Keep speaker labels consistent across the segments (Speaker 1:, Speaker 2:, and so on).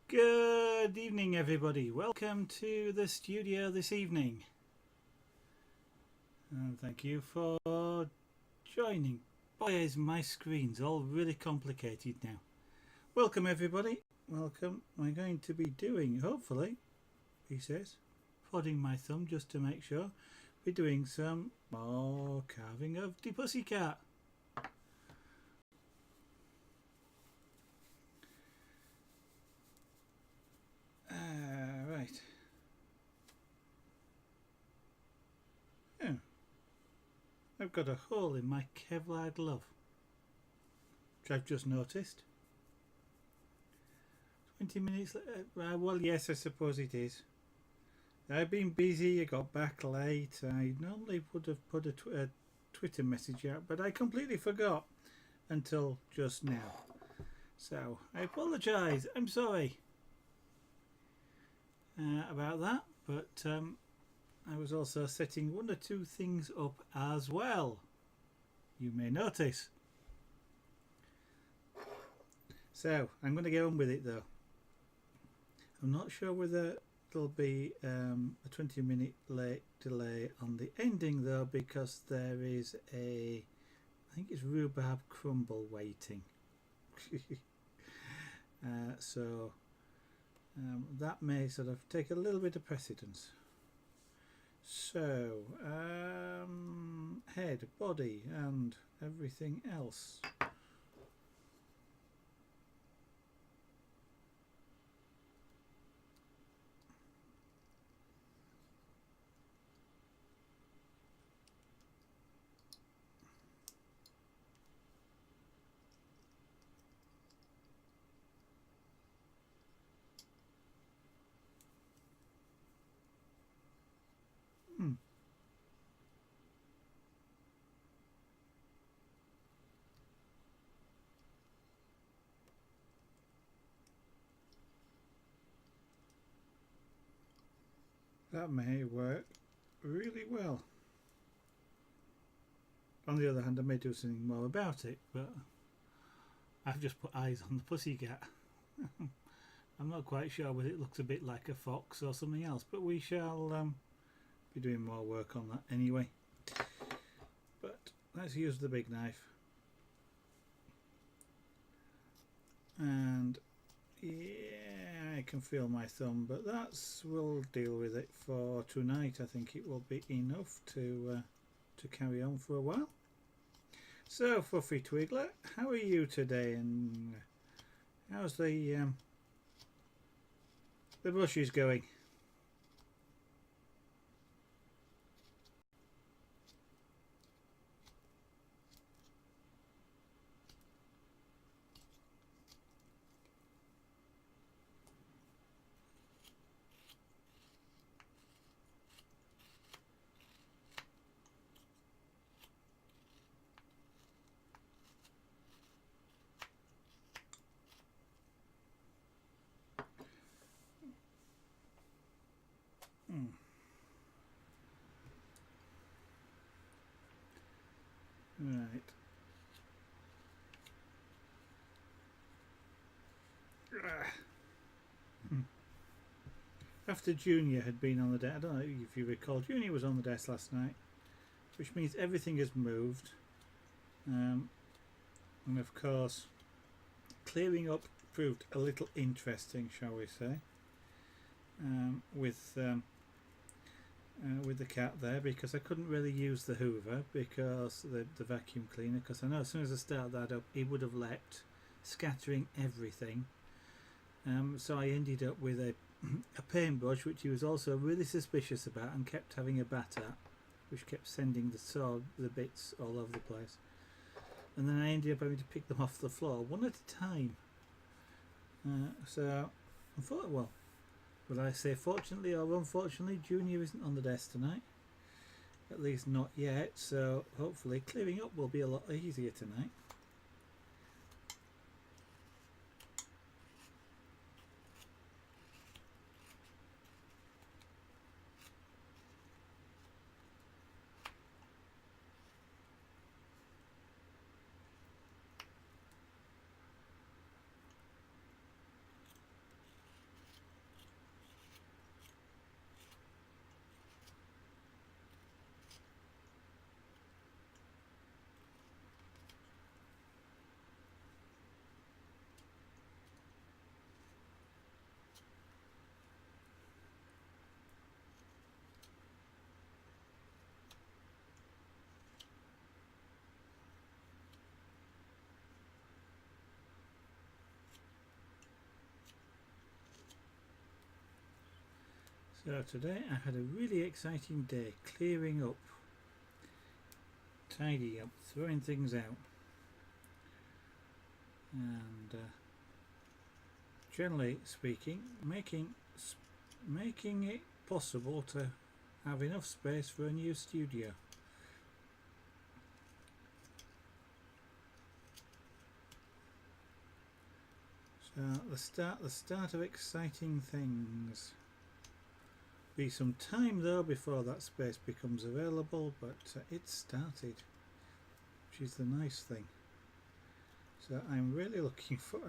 Speaker 1: Good evening, everybody. Welcome to the studio this evening. And thank you for joining. Boy, is my screen's all really complicated now. Welcome, everybody. Welcome. I'm going to be doing, hopefully, he says, prodding my thumb just to make sure, we're doing some more carving of the pussycat. Right. Oh, I've got a hole in my Kevlar glove, which I've just noticed. 20 minutes later. Well, yes, I suppose it is. I've been busy, I got back late. I normally would have put a Twitter message out, but I completely forgot until just now. So, I apologise. I'm sorry about that, but I was also setting one or two things up as well, you may notice. So, I'm going to get on with it though. I'm not sure whether there'll be a 20-minute late delay on the ending though, because there is I think it's rhubarb crumble waiting. So that may sort of take a little bit of precedence. So head, body and everything else. That may work really well. On the other hand, I may do something more about it, but I've just put eyes on the pussycat. I'm not quite sure whether it looks a bit like a fox or something else, but we shall be doing more work on that anyway. But let's use the big knife. And yeah, I can feel my thumb, but we'll deal with it for tonight. I think it will be enough to carry on for a while. So, Fluffy Twiggler, how are you today? And how's the bushes going? Right. After Junior had been on the desk, I don't know if you recall, Junior was on the desk last night, which means everything has moved. And of course, clearing up proved a little interesting, shall we say, with the cat there, because I couldn't really use the Hoover, because the vacuum cleaner, because I know as soon as I start that up, it would have leapt, scattering everything. So I ended up with a paintbrush, which he was also really suspicious about and kept having a bat at, which kept sending the bits all over the place. And then I ended up having to pick them off the floor one at a time. So I thought, well, would I say fortunately or unfortunately, Junior isn't on the desk tonight. At least not yet, so hopefully clearing up will be a lot easier tonight. So today I had a really exciting day, clearing up, tidying up, throwing things out, and generally speaking, making it possible to have enough space for a new studio. So the start of exciting things. Be some time though before that space becomes available, but it's started, which is the nice thing. So I'm really looking for,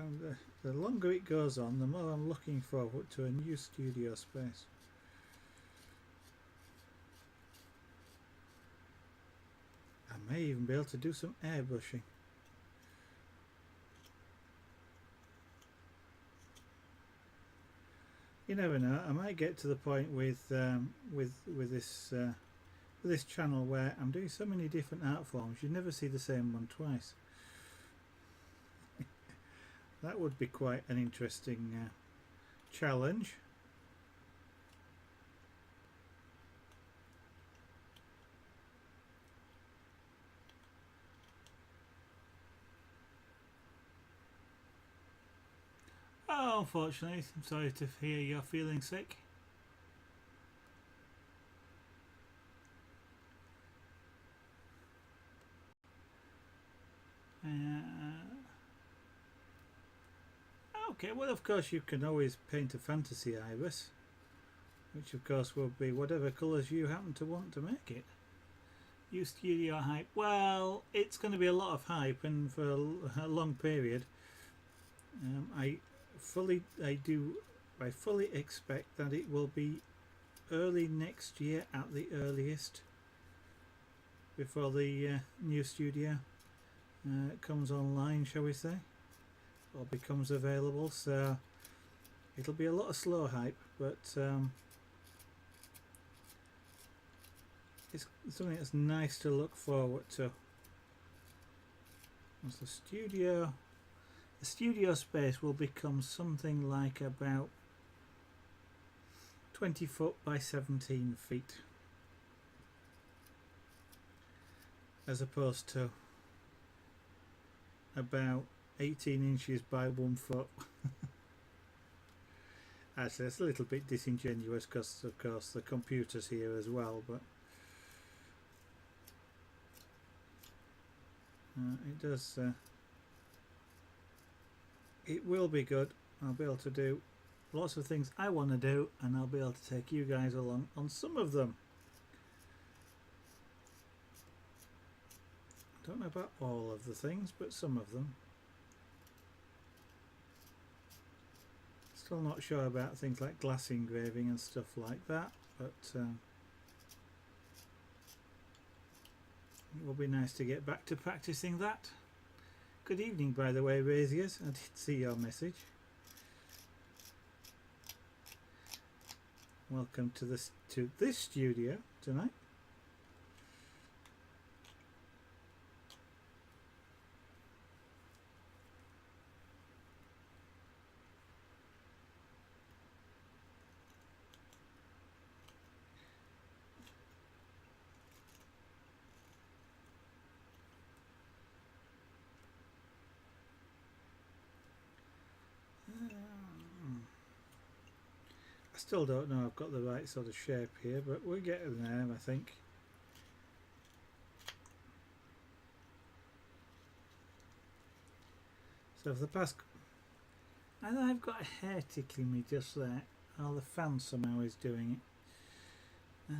Speaker 1: the longer it goes on, the more I'm looking forward to a new studio space. I may even be able to do some airbrushing. You never know. I might get to the point with this channel where I'm doing so many different art forms. You never see the same one twice. That would be quite an interesting challenge. Oh, unfortunately, I'm sorry to hear you're feeling sick. Okay, well, of course, you can always paint a fantasy iris, which of course will be whatever colours you happen to want to make it. Use studio hype. Well, it's going to be a lot of hype, and for a long period. I fully expect that it will be early next year at the earliest before the new studio comes online, shall we say, or becomes available. So it'll be a lot of slow hype, but it's something that's nice to look forward to. As the studio space will become something like about 20 foot by 17 feet, as opposed to about 18 inches by 1 foot. Actually, it's a little bit disingenuous because of course the computer's here as well, but it does it will be good. I'll be able to do lots of things I want to do, and I'll be able to take you guys along on some of them. Don't know about all of the things, but some of them. Still not sure about things like glass engraving and stuff like that, but it will be nice to get back to practicing that. Good evening, by the way, Raziers. I did see your message. Welcome to this studio tonight. I still don't know I've got the right sort of shape here, but we're getting there, I think. So for the past, I know I've got a hair tickling me just there. Oh, the fan somehow is doing it.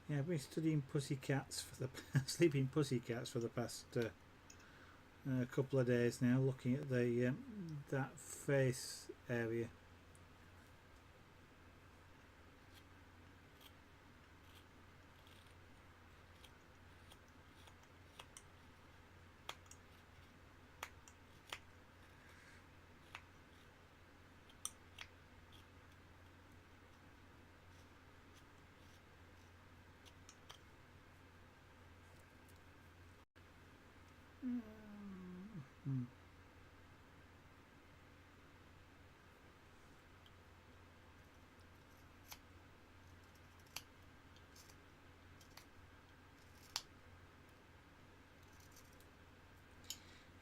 Speaker 1: Yeah, I've been studying pussycats for the sleeping pussycats for the past couple of days now, looking at the that face area.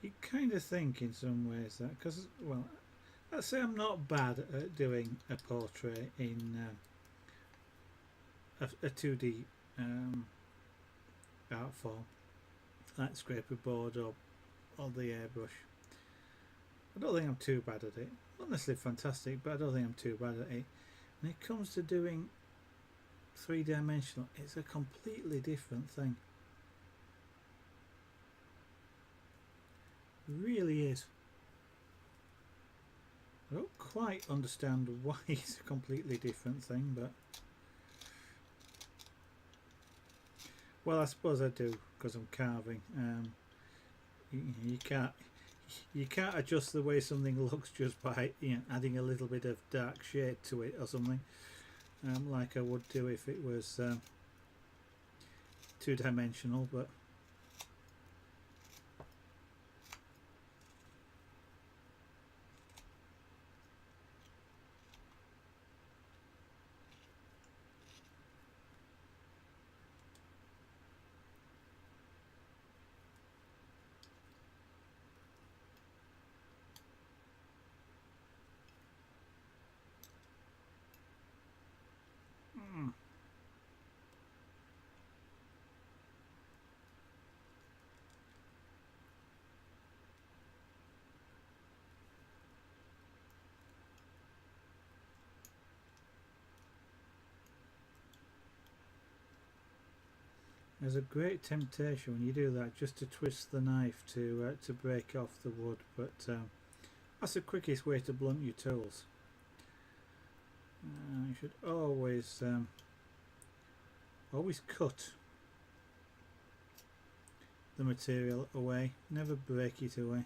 Speaker 1: You kind of think in some ways that, because, well, let's say I'm not bad at doing a portrait in a 2D art form, like scraper board or the airbrush. I don't think I'm too bad at it. Not necessarily fantastic, but I don't think I'm too bad at it. When it comes to doing three-dimensional, it's a completely different thing. It really is. I don't quite understand why it's a completely different thing, but well, I suppose I do because I'm carving. You can't adjust the way something looks just by adding a little bit of dark shade to it or something, like I would do if it was two-dimensional. But there's a great temptation when you do that just to twist the knife to break off the wood, but that's the quickest way to blunt your tools. You should always cut the material away, never break it away.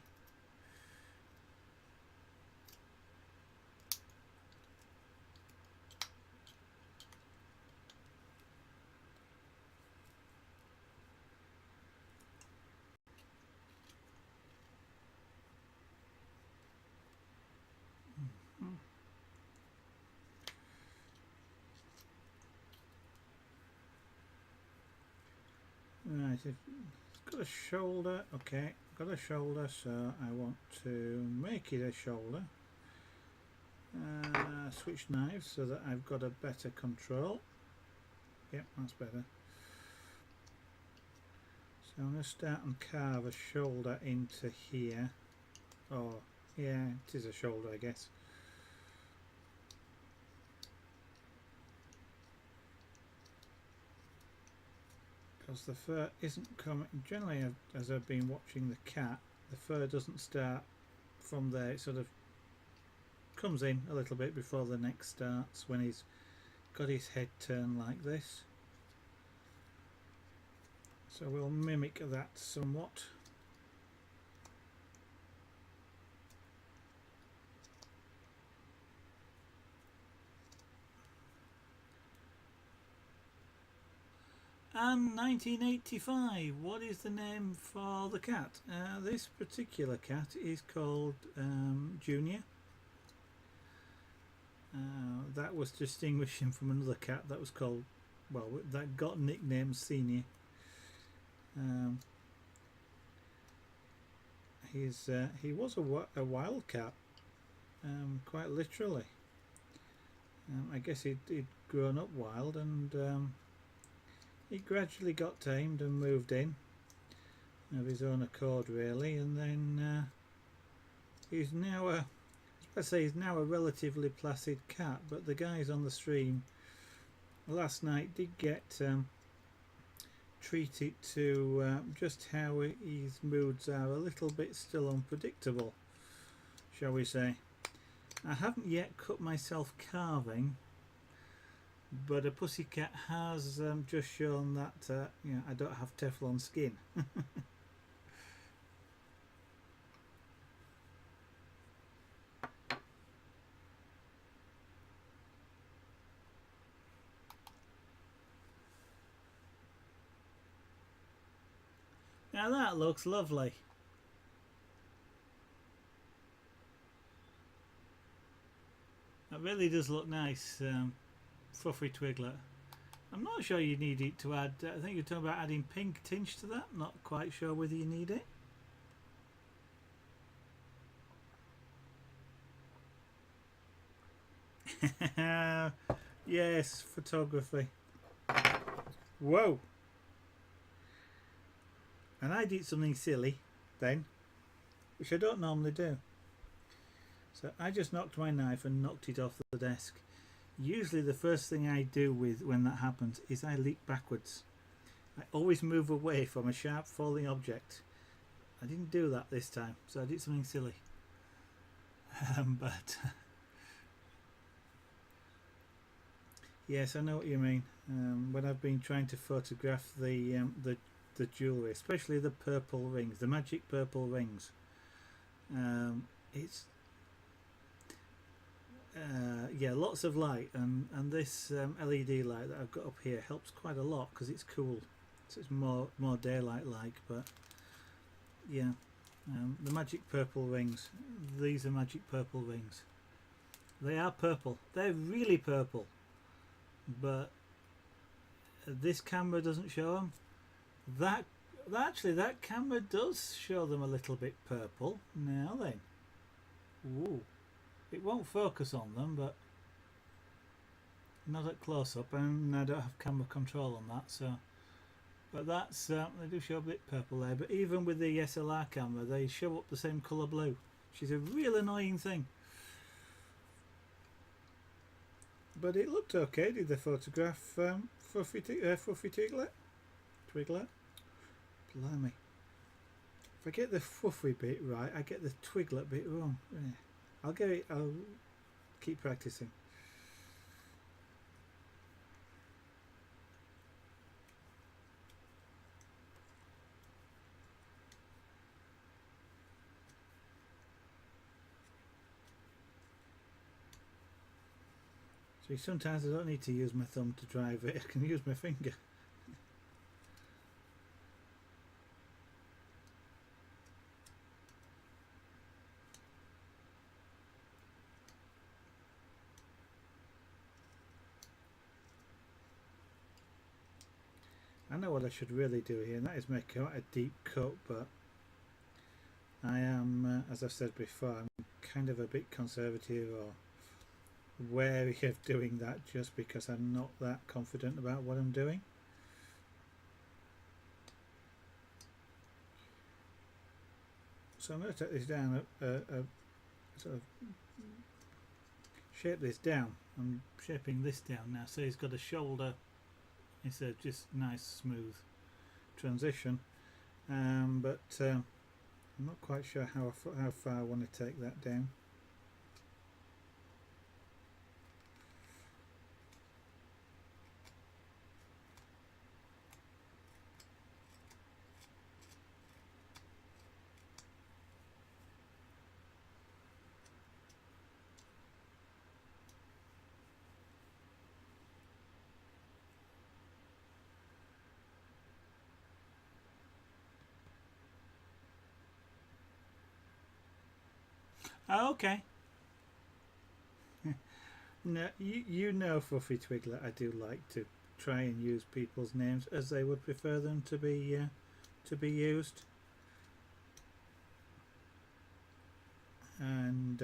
Speaker 1: Right, it's got a shoulder. Okay, got a shoulder, so I want to make it a shoulder. Switch knives so that I've got a better control. Yep, that's better. So I'm going to start and carve a shoulder into here. Oh, yeah, it is a shoulder, I guess. Because the fur isn't coming. Generally, as I've been watching the cat, the fur doesn't start from there. It sort of comes in a little bit before the neck starts when he's got his head turned like this. So we'll mimic that somewhat. And 1985, what is the name for the cat? This particular cat is called Junior. That was distinguishing from another cat that was called, well, that got nicknamed Senior. He was a wild cat, quite literally. I guess he'd grown up wild, and he gradually got tamed and moved in of his own accord, really, and then he's now a relatively placid cat. But the guys on the stream last night did get treated to just how his moods are a little bit still unpredictable, shall we say. I haven't yet cut myself carving, but a pussycat has just shown that I don't have Teflon skin. Now that looks lovely. That really does look nice, fluffy twiglet. I'm not sure you need it to add, I think you're talking about adding pink tinge to that. Not quite sure whether you need it. Yes, photography. Whoa! And I did something silly then, which I don't normally do. So I just knocked my knife and knocked it off the desk. Usually the first thing I do with when that happens is I leap backwards. I always move away from a sharp falling object. I didn't do that this time, so I did something silly. But yes, I know what you mean. When I've been trying to photograph the jewellery, especially the purple rings, the magic purple rings, it's yeah, lots of light, and this LED light that I've got up here helps quite a lot because it's cool. So it's more daylight like, but yeah, the magic purple rings. These are magic purple rings. They are purple. They're really purple, but this camera doesn't show them. That actually, that camera does show them a little bit purple. Now then, ooh, it won't focus on them, but not at close up, and I don't have camera control on that, so. But that's they do show a bit purple there. But even with the SLR camera, they show up the same colour blue, which is a real annoying thing. But it looked okay. Did the photograph Fluffy Twiglet? Blimey. If I get the Fluffy bit right, I get the Twiglet bit wrong. Yeah. I'll keep practicing. See, sometimes I don't need to use my thumb to drive it. I can use my finger. I know what I should really do here, and that is make quite a deep cut, but I am, as I've said before, I'm kind of a bit conservative or wary of doing that just because I'm not that confident about what I'm doing. So I'm going to take this down, sort of shape this down. I'm shaping this down now, so he's got a shoulder. It's a just nice smooth transition, but I'm not quite sure how far I want to take that down. Oh, okay. No, you know, Fluffy Twiglet, I do like to try and use people's names as they would prefer them to be used, and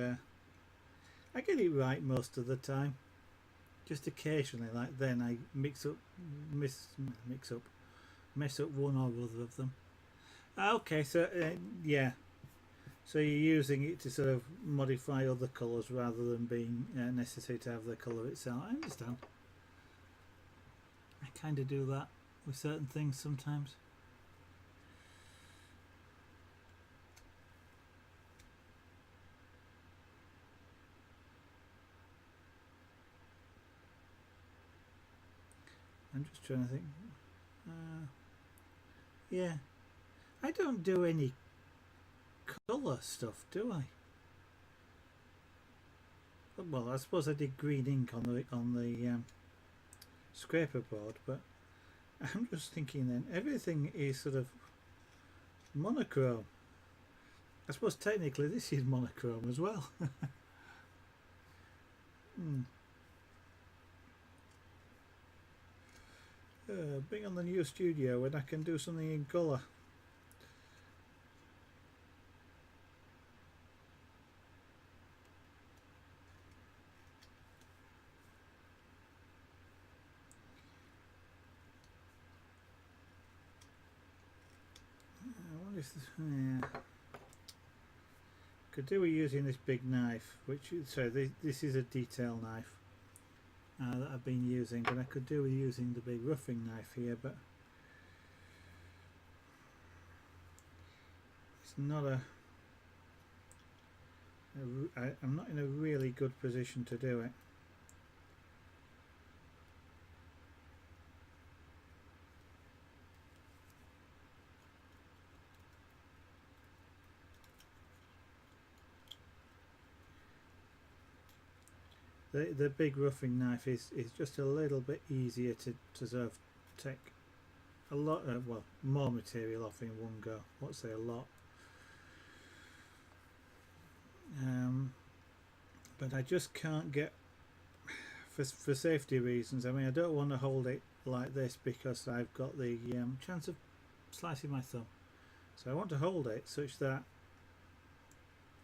Speaker 1: I get it right most of the time. Just occasionally, like then, I mess up one or other of them. Okay, so yeah. So you're using it to sort of modify other colours rather than being necessary to have the colour itself. I understand. I kind of do that with certain things sometimes. I'm just trying to think. Yeah, I don't do any colour stuff, do I? Well, I suppose I did green ink on the scraper board, but I'm just thinking then everything is sort of monochrome. I suppose technically this is monochrome as well. Being on the new studio when I can do something in colour. Yeah. Could do with using this big knife, which this is a detail knife that I've been using, but I could do with using the big roughing knife here, but it's not I'm not in a really good position to do it. The big roughing knife is just a little bit easier to sort of take a lot well, more material off in one go. Let's say a lot. But I just can't get, for safety reasons, I mean I don't want to hold it like this because I've got the chance of slicing my thumb, so I want to hold it such that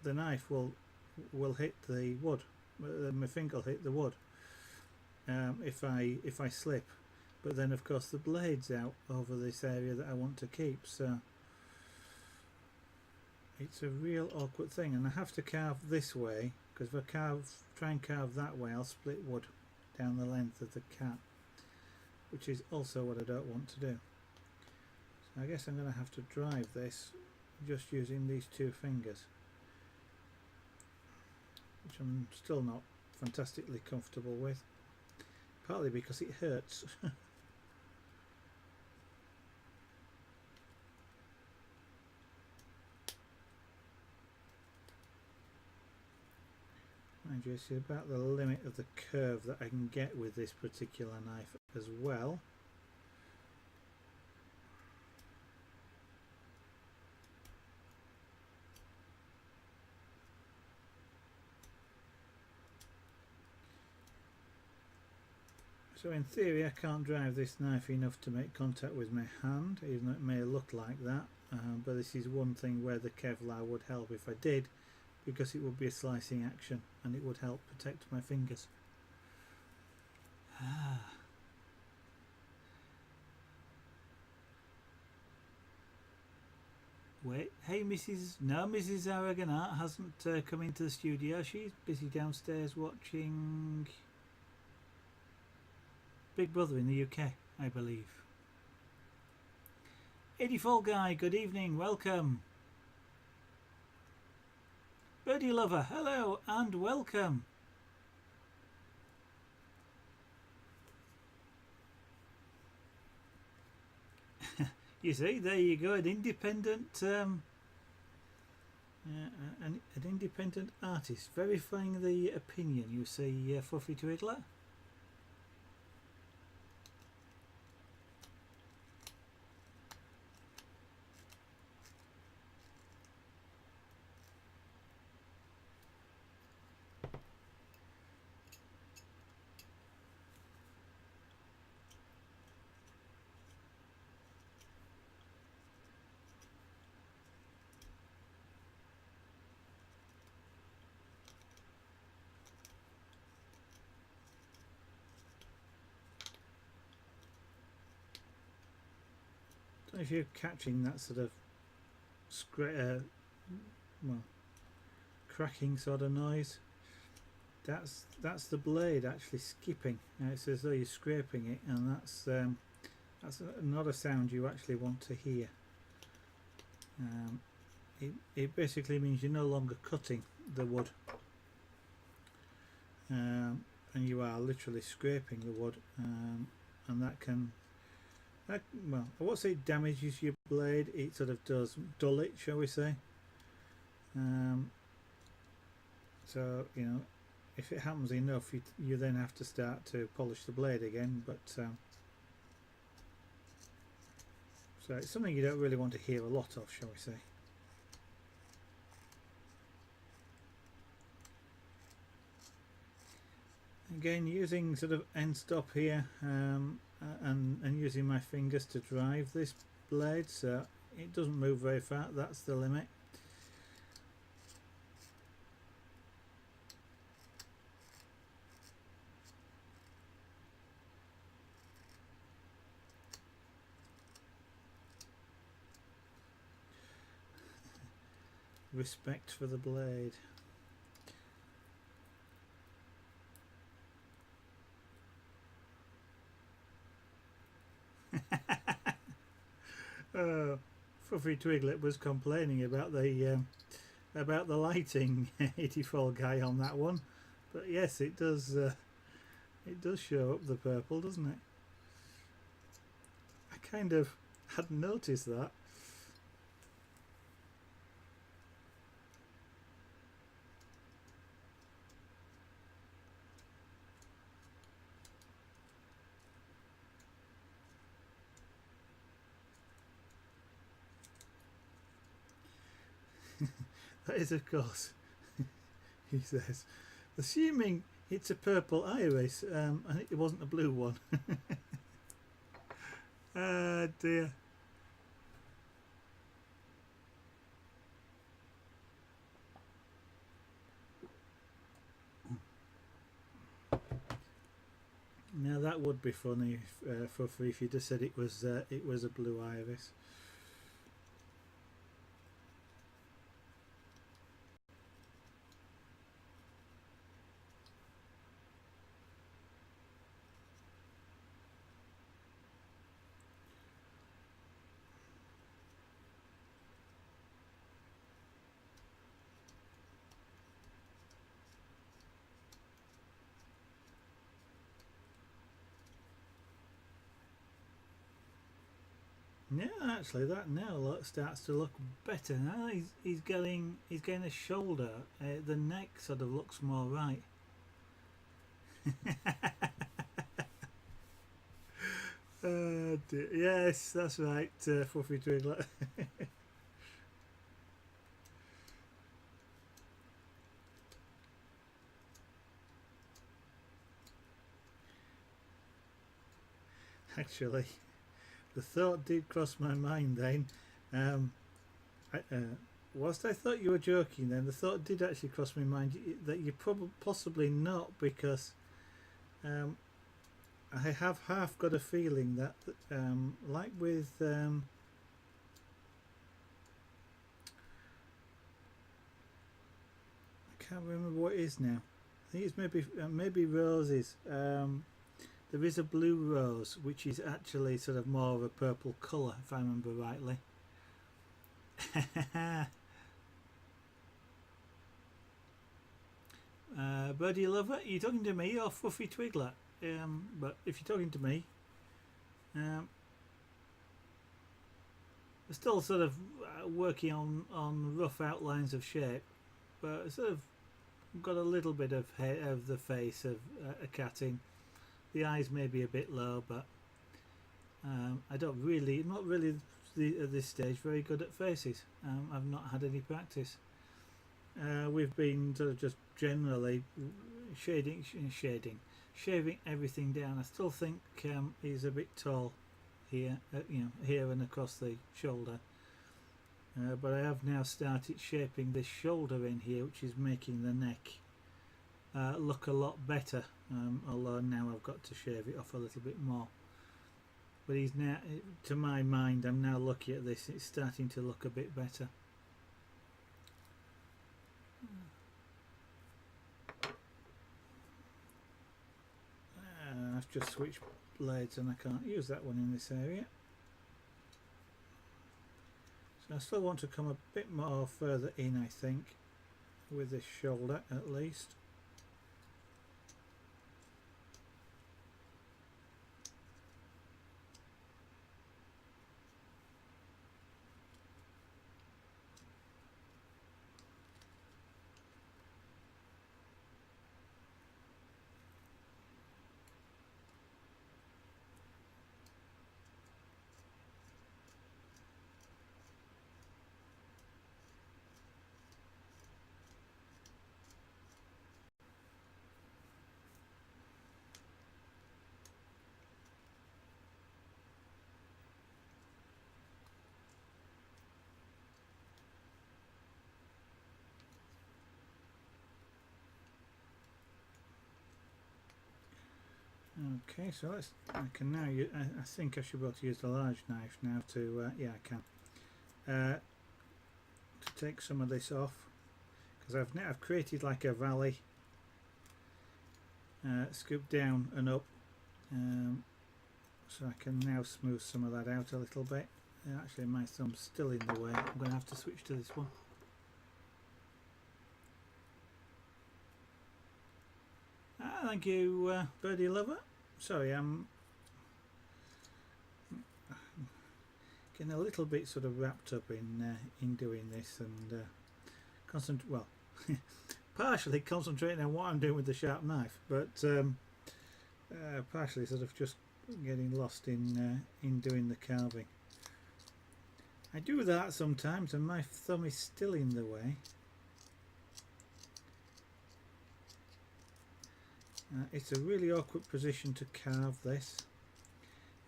Speaker 1: the knife will hit the wood, my finger will hit the wood if I slip, but then of course the blade's out over this area that I want to keep, so it's a real awkward thing, and I have to carve this way because if I try and carve that way I'll split wood down the length of the cap, which is also what I don't want to do. So I guess I'm going to have to drive this just using these two fingers, which I'm still not fantastically comfortable with, partly because it hurts. Mind you, it's about the limit of the curve that I can get with this particular knife as well. So in theory I can't drive this knife enough to make contact with my hand, even though it may look like that, but this is one thing where the Kevlar would help if I did, because it would be a slicing action and it would help protect my fingers. Wait, hey Mrs. No, Mrs. Aragonat hasn't come into the studio. She's busy downstairs watching Big Brother in the UK, I believe. 84 Guy, good evening, welcome. Birdie Lover, hello and welcome. You see, there you go, an independent an independent artist verifying the opinion, you see, Fluffy Twiddler. I don't know if you're catching that sort of cracking sort of noise. That's the blade actually skipping. It's as though you're scraping it, and that's not a sound you actually want to hear. It basically means you're no longer cutting the wood, and you are literally scraping the wood, and that can, well, I won't say it damages your blade, it sort of does dull it, shall we say. So, you know, if it happens enough, you then have to start to polish the blade again, but so it's something you don't really want to hear a lot of, shall we say. Again, using sort of end stop here, and using my fingers to drive this blade, so it doesn't move very far, that's the limit. respect for the blade. Fluffy Twiglet was complaining about the lighting 84 guy on that one, but yes, it does show up the purple, doesn't it? I kind of hadn't noticed that. That is, of course, he says, assuming it's a purple iris, and it wasn't a blue one. Ah, dear. Now that would be funny, Fuffy, if you just said it was a blue iris. Yeah, actually, that now starts to look better. Now he's getting a shoulder. The neck sort of looks more right. Dear. Yes, that's right, Fluffy Twiglet. Actually, the thought did cross my mind then. Whilst I thought you were joking, then the thought did actually cross my mind that you're possibly not, because I have half got a feeling that, like with I can't remember what it is now. I think it's maybe roses. There is a blue rose, which is actually sort of more of a purple colour, if I remember rightly. Birdie Lover, are you talking to me or Fluffy Twiglet? But if you're talking to me, we're still sort of working on rough outlines of shape, but sort of got a little bit of the face of a cat in. The eyes may be a bit low, but I'm not really at this stage very good at faces. I've not had any practice. We've been sort of just generally shaving everything down. I still think he's a bit tall here, here and across the shoulder. But I have now started shaping this shoulder in here, which is making the neck look a lot better, although now I've got to shave it off a little bit more. But he's now, to my mind, I'm now looking at this, it's starting to look a bit better. I've just switched blades and I can't use that one in this area. So I still want to come a bit more further in, I think, with this shoulder at least. Okay, so I can now use, I think I should be able to use the large knife now to, yeah, I can, to take some of this off, because I've created like a valley, scoop down and up, so I can now smooth some of that out a little bit. Actually my thumb's still in the way, I'm going to have to switch to this one. Thank you, birdie lover. Sorry, I'm getting a little bit sort of wrapped up in doing this and partially concentrating on what I'm doing with the sharp knife, but partially sort of just getting lost in doing the carving. I do that sometimes, and my thumb is still in the way. It's a really awkward position to carve this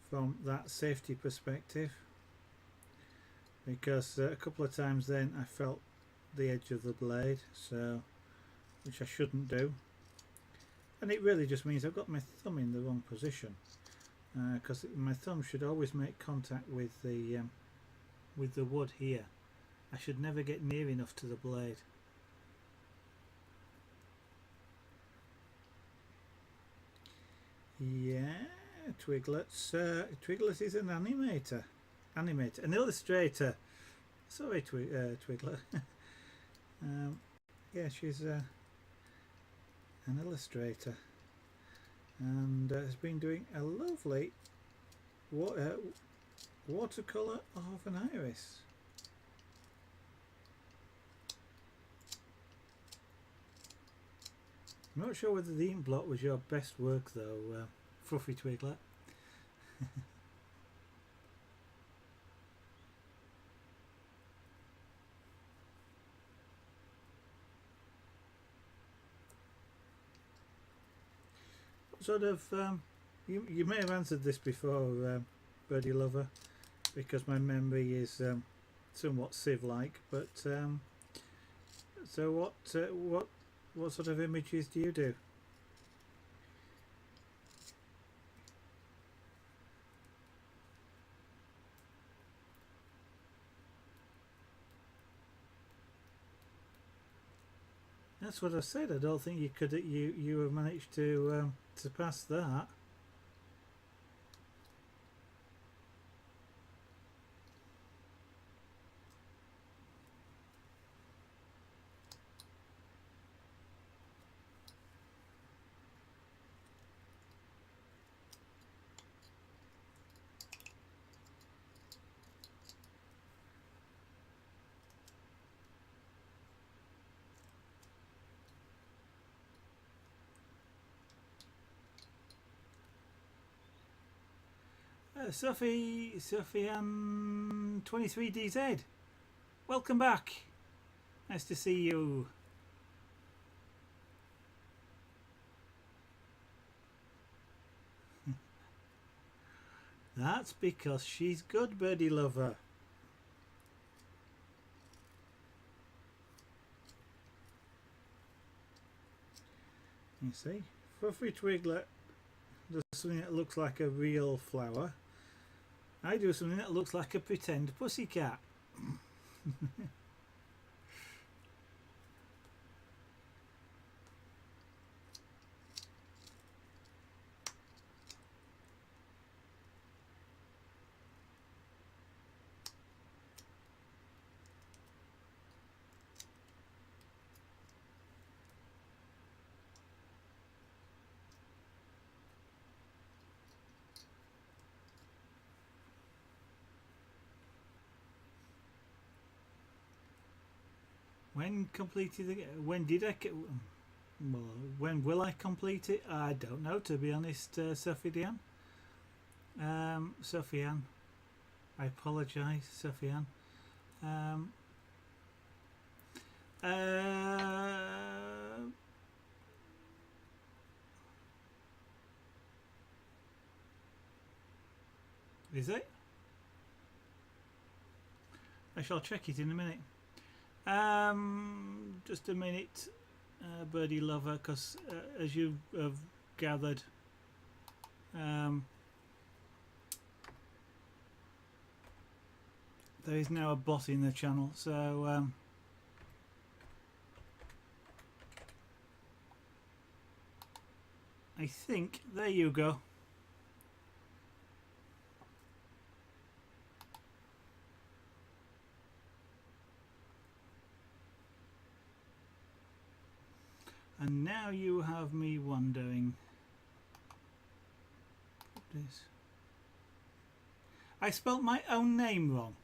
Speaker 1: from that safety perspective, because a couple of times then I felt the edge of the blade, so which I shouldn't do, and it really just means I've got my thumb in the wrong position, because my thumb should always make contact with the wood here. I should never get near enough to the blade. Yeah, Twiglets. Twiglets is an animator, an illustrator. Sorry, Twiglet. Yeah, she's an illustrator, and has been doing a lovely watercolour of an iris. I'm not sure whether the ink blot was your best work though, Fluffy Twiglet. Sort of, you may have answered this before, birdie lover, because my memory is somewhat sieve-like. But so what sort of images do you do? That's what I said. I don't think you could. You have managed to pass that. Sophie 23DZ, welcome back. Nice to see you. That's because she's good, birdie lover. You see, Fluffy Twiglet does something that looks like a real flower. I do something that looks like a pretend pussycat. When completed? When did I? Well, when will I complete it? I don't know, to be honest, Sophian. Sophian, I apologise, Sophian. Is it? I shall check it in a minute. Just a minute, birdie lover, because as you have gathered, there is now a bot in the channel, so I think there you go. And now you have me wondering. This. I spelt my own name wrong.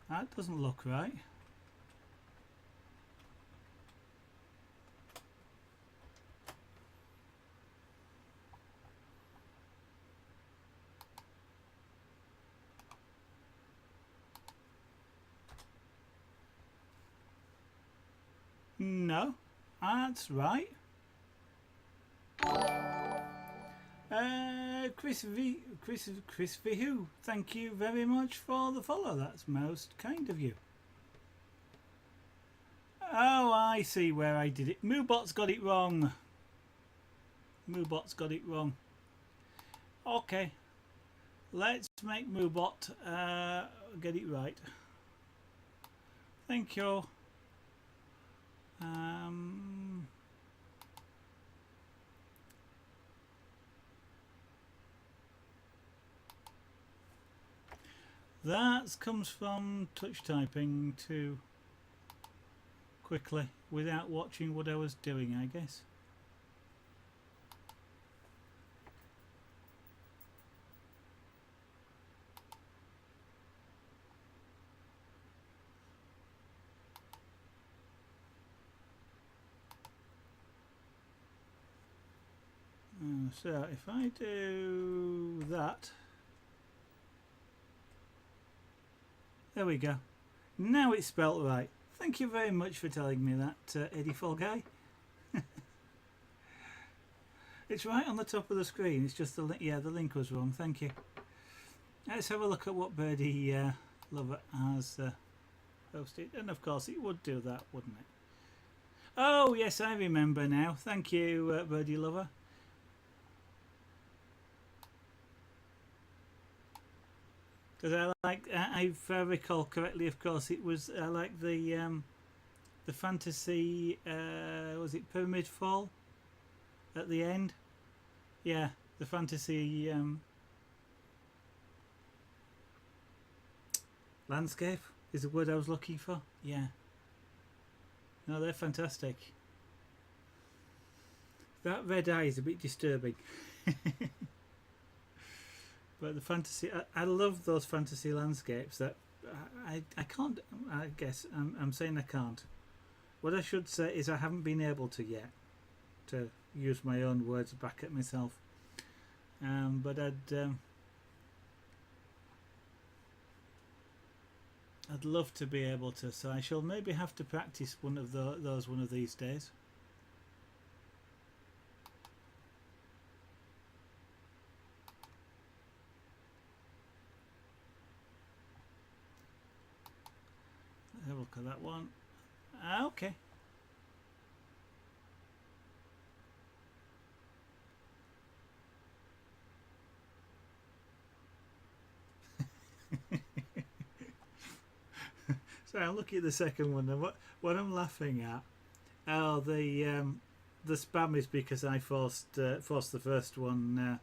Speaker 1: That doesn't look right. No, that's right. Chris V who? Thank you very much for the follow. That's most kind of you. Oh, I see where I did it. Moobot's got it wrong. Moobot's got it wrong. Okay, let's make Moobot get it right. Thank you. That comes from touch typing too quickly without watching what I was doing, I guess. So if I do that, there we go. Now it's spelt right. Thank you very much for telling me that, Eddie Fall Guy. It's right on the top of the screen. It's just the link was wrong. Thank you. Let's have a look at what Birdie Lover has posted, and of course it would do that, wouldn't it? Oh yes, I remember now. Thank you, Birdie Lover. Because if I recall correctly, of course, it was I like the fantasy. Was it Pyramid Fall at the end? Yeah, the fantasy landscape is the word I was looking for. Yeah. No, they're fantastic. That red eye is a bit disturbing. But the fantasy, I love those fantasy landscapes that I can't, I guess, I'm saying I can't. What I should say is I haven't been able to yet, to use my own words back at myself. But I'd love to be able to, so I shall maybe have to practice one of those one of these days. Have a look at that one. Okay. So I'm looking at the second one, and what I'm laughing at, oh, the spam is because I forced the first one.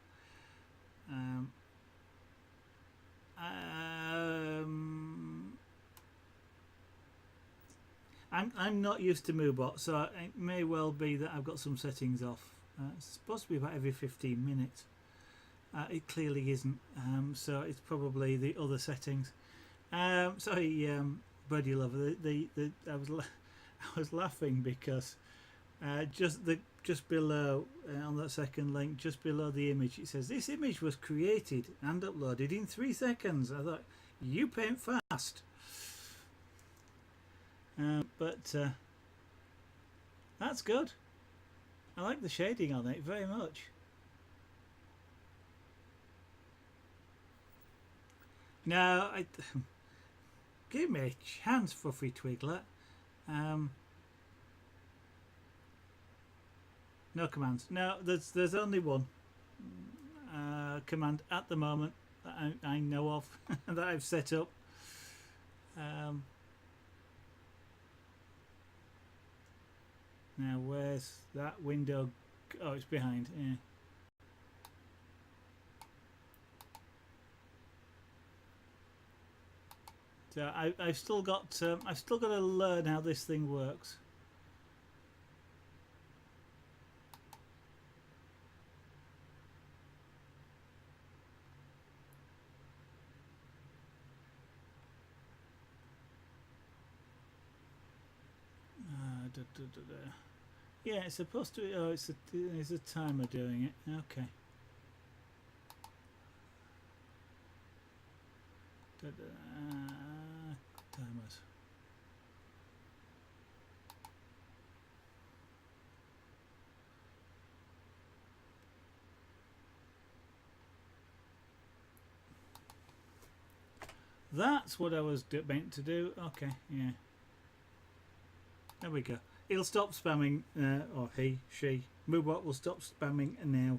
Speaker 1: I'm not used to Moobot, so it may well be that I've got some settings off. It's supposed to be about every 15 minutes. It clearly isn't, so it's probably the other settings. Sorry, Buddy Lover. I was laughing because just below on that second link, just below the image, it says this image was created and uploaded in 3 seconds. I thought, you paint fast. But that's good. I like the shading on it very much. Now, give me a chance, Fluffy Twiglet. No commands. No, there's only one command at the moment that I know of that I've set up. Now where's that window? Oh, it's behind. Yeah. So I've still got to learn how this thing works. Yeah, it's supposed to. Oh, it's a timer doing it. Okay. Timers. That's what I was meant to do. Okay, yeah. There we go. He'll stop spamming, or he, she. Moobot will stop spamming now.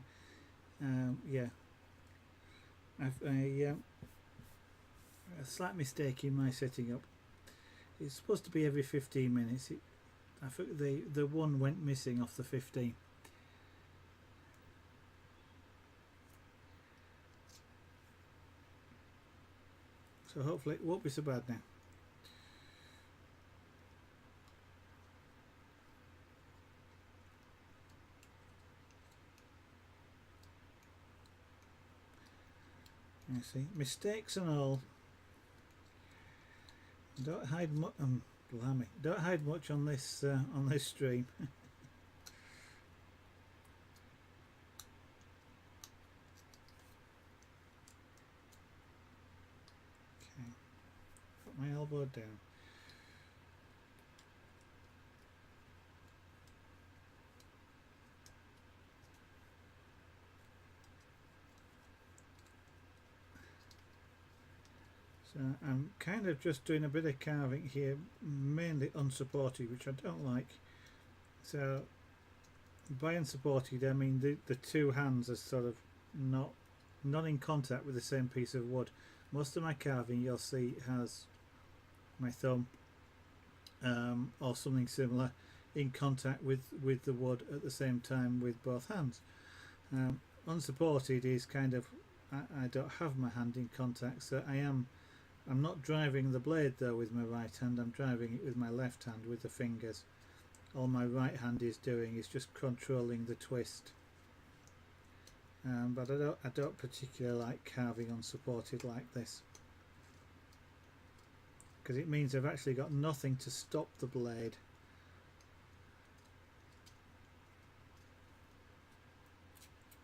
Speaker 1: Yeah. A slight mistake in my setting up. It's supposed to be every 15 minutes. I think the one went missing off the 15. So hopefully it won't be so bad now. You see, mistakes and all. Don't hide much. Blimey! Don't hide much on this stream. Okay, put my elbow down. So I'm kind of just doing a bit of carving here, mainly unsupported, which I don't like. So by unsupported I mean the two hands are sort of not in contact with the same piece of wood. Most of my carving you'll see has my thumb or something similar in contact with the wood at the same time with both hands. Unsupported is kind of I don't have my hand in contact, so I'm not driving the blade though with my right hand, I'm driving it with my left hand with the fingers. All my right hand is doing is just controlling the twist. But I don't particularly like carving unsupported like this, because it means I've actually got nothing to stop the blade.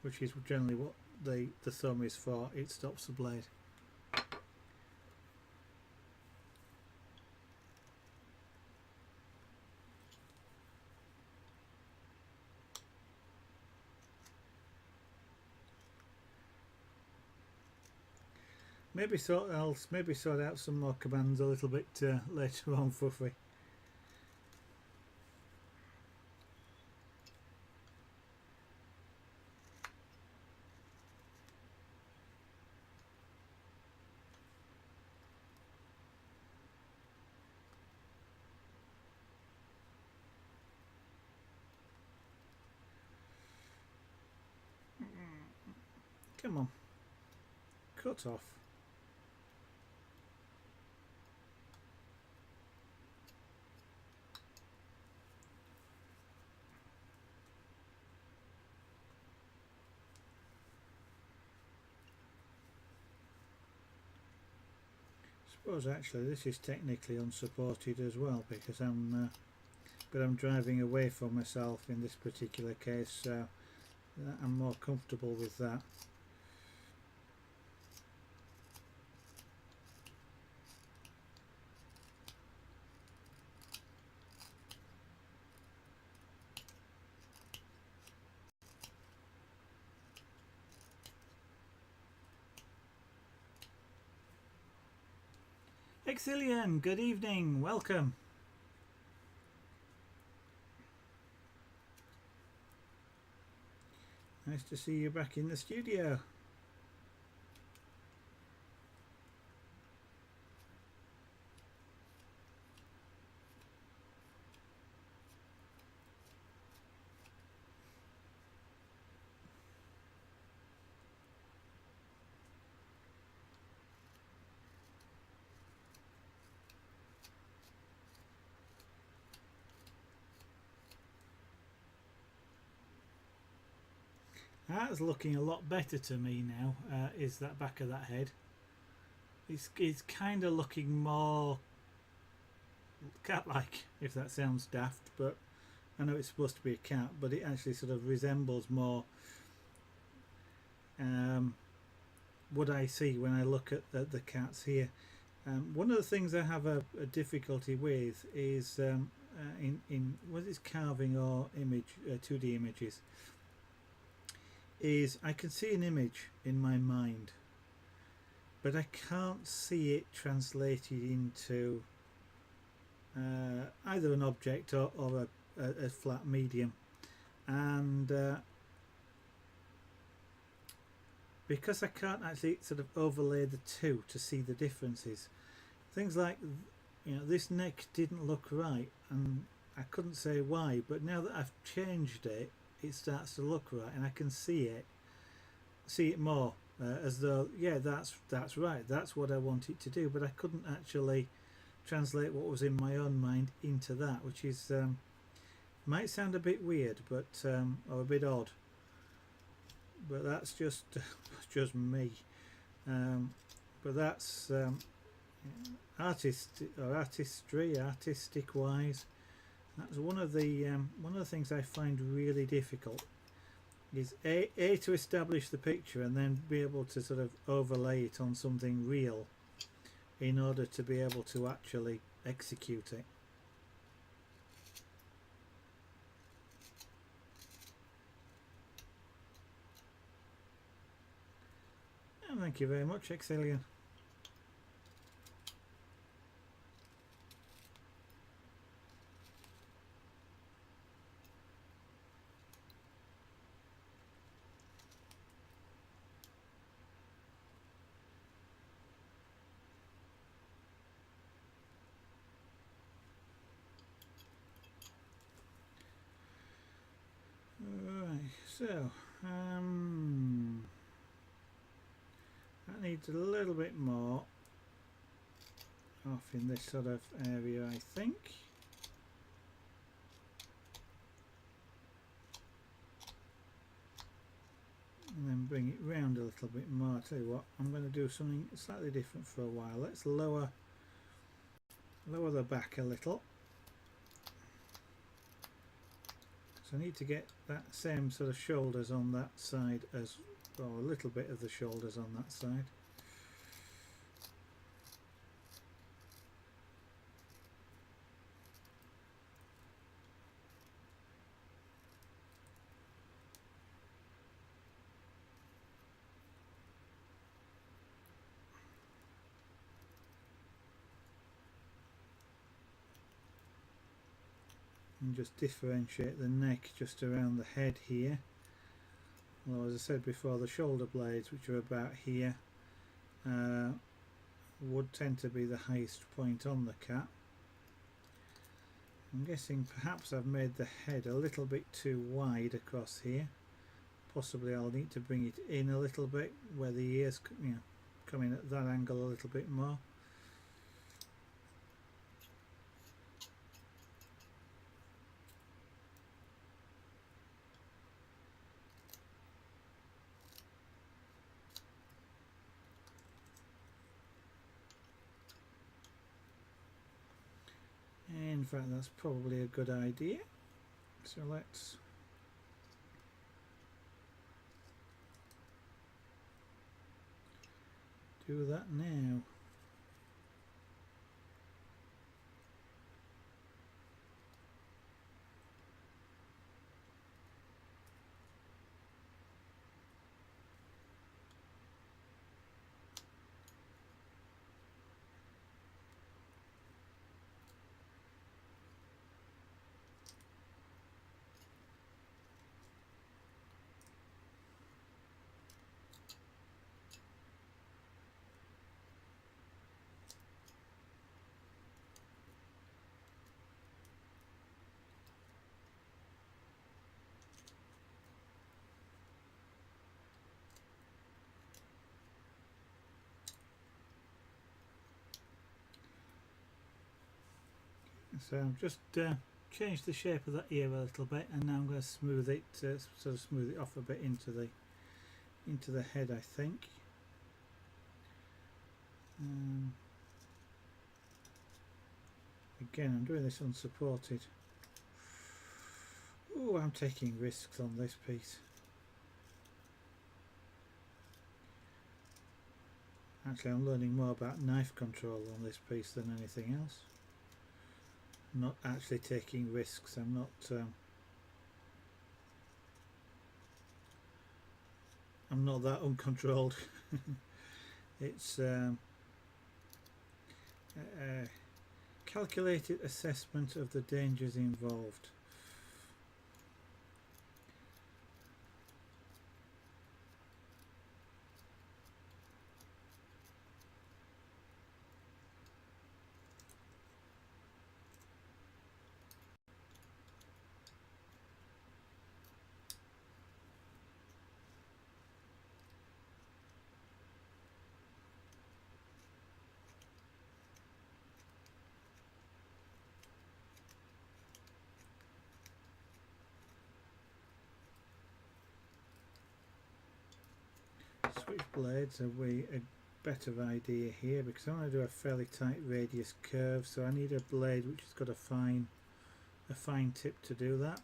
Speaker 1: Which is generally what the thumb is for, it stops the blade. Maybe sort out some more commands a little bit later on, Fuffy. Come on, cut off. I suppose actually this is technically unsupported as well, because I'm driving away from myself in this particular case, so I'm more comfortable with that. Exilian, good evening, welcome. Nice to see you back in the studio. That's looking a lot better to me now, is that back of that head. It's kind of looking more cat-like, if that sounds daft, but I know it's supposed to be a cat, but it actually sort of resembles more what I see when I look at the cats here. One of the things I have a difficulty with is in whether it's carving or image 2D images, is I can see an image in my mind, but I can't see it translated into either an object or a flat medium, and because I can't actually sort of overlay the two to see the differences, things like, you know, this neck didn't look right, and I couldn't say why, but now that I've changed it, it starts to look right, and I can see it more, as though, yeah, that's right, that's what I want it to do, but I couldn't actually translate what was in my own mind into that, which is might sound a bit weird, but or a bit odd, but that's just just me. But that's artistic wise, that's one of the things I find really difficult, is a to establish the picture and then be able to sort of overlay it on something real in order to be able to actually execute it. And thank you very much, Exilian. Right, so that needs a little bit more off in this sort of area, I think. And then bring it round a little bit more. I'll tell you what, I'm going to do something slightly different for a while. Let's lower the back a little. So I need to get that same sort of shoulders on that side, as well, a little bit of the shoulders on that side. And just differentiate the neck just around the head here. Well, as I said before, the shoulder blades, which are about here, would tend to be the highest point on the cat. I'm guessing perhaps I've made the head a little bit too wide across here. Possibly I'll need to bring it in a little bit where the ears, you know, come in at that angle a little bit more. In fact, that's probably a good idea. So let's do that now. So I've just changed the shape of that ear a little bit, and now I'm going to smooth it, sort of smooth it off a bit into the head, I think. Again, I'm doing this unsupported. Oh, I'm taking risks on this piece. Actually, I'm learning more about knife control on this piece than anything else. I'm not actually taking risks. I'm not that uncontrolled. It's a calculated assessment of the dangers involved. Switch blades are a better idea here, because I want to do a fairly tight radius curve, so I need a blade which has got a fine tip to do that,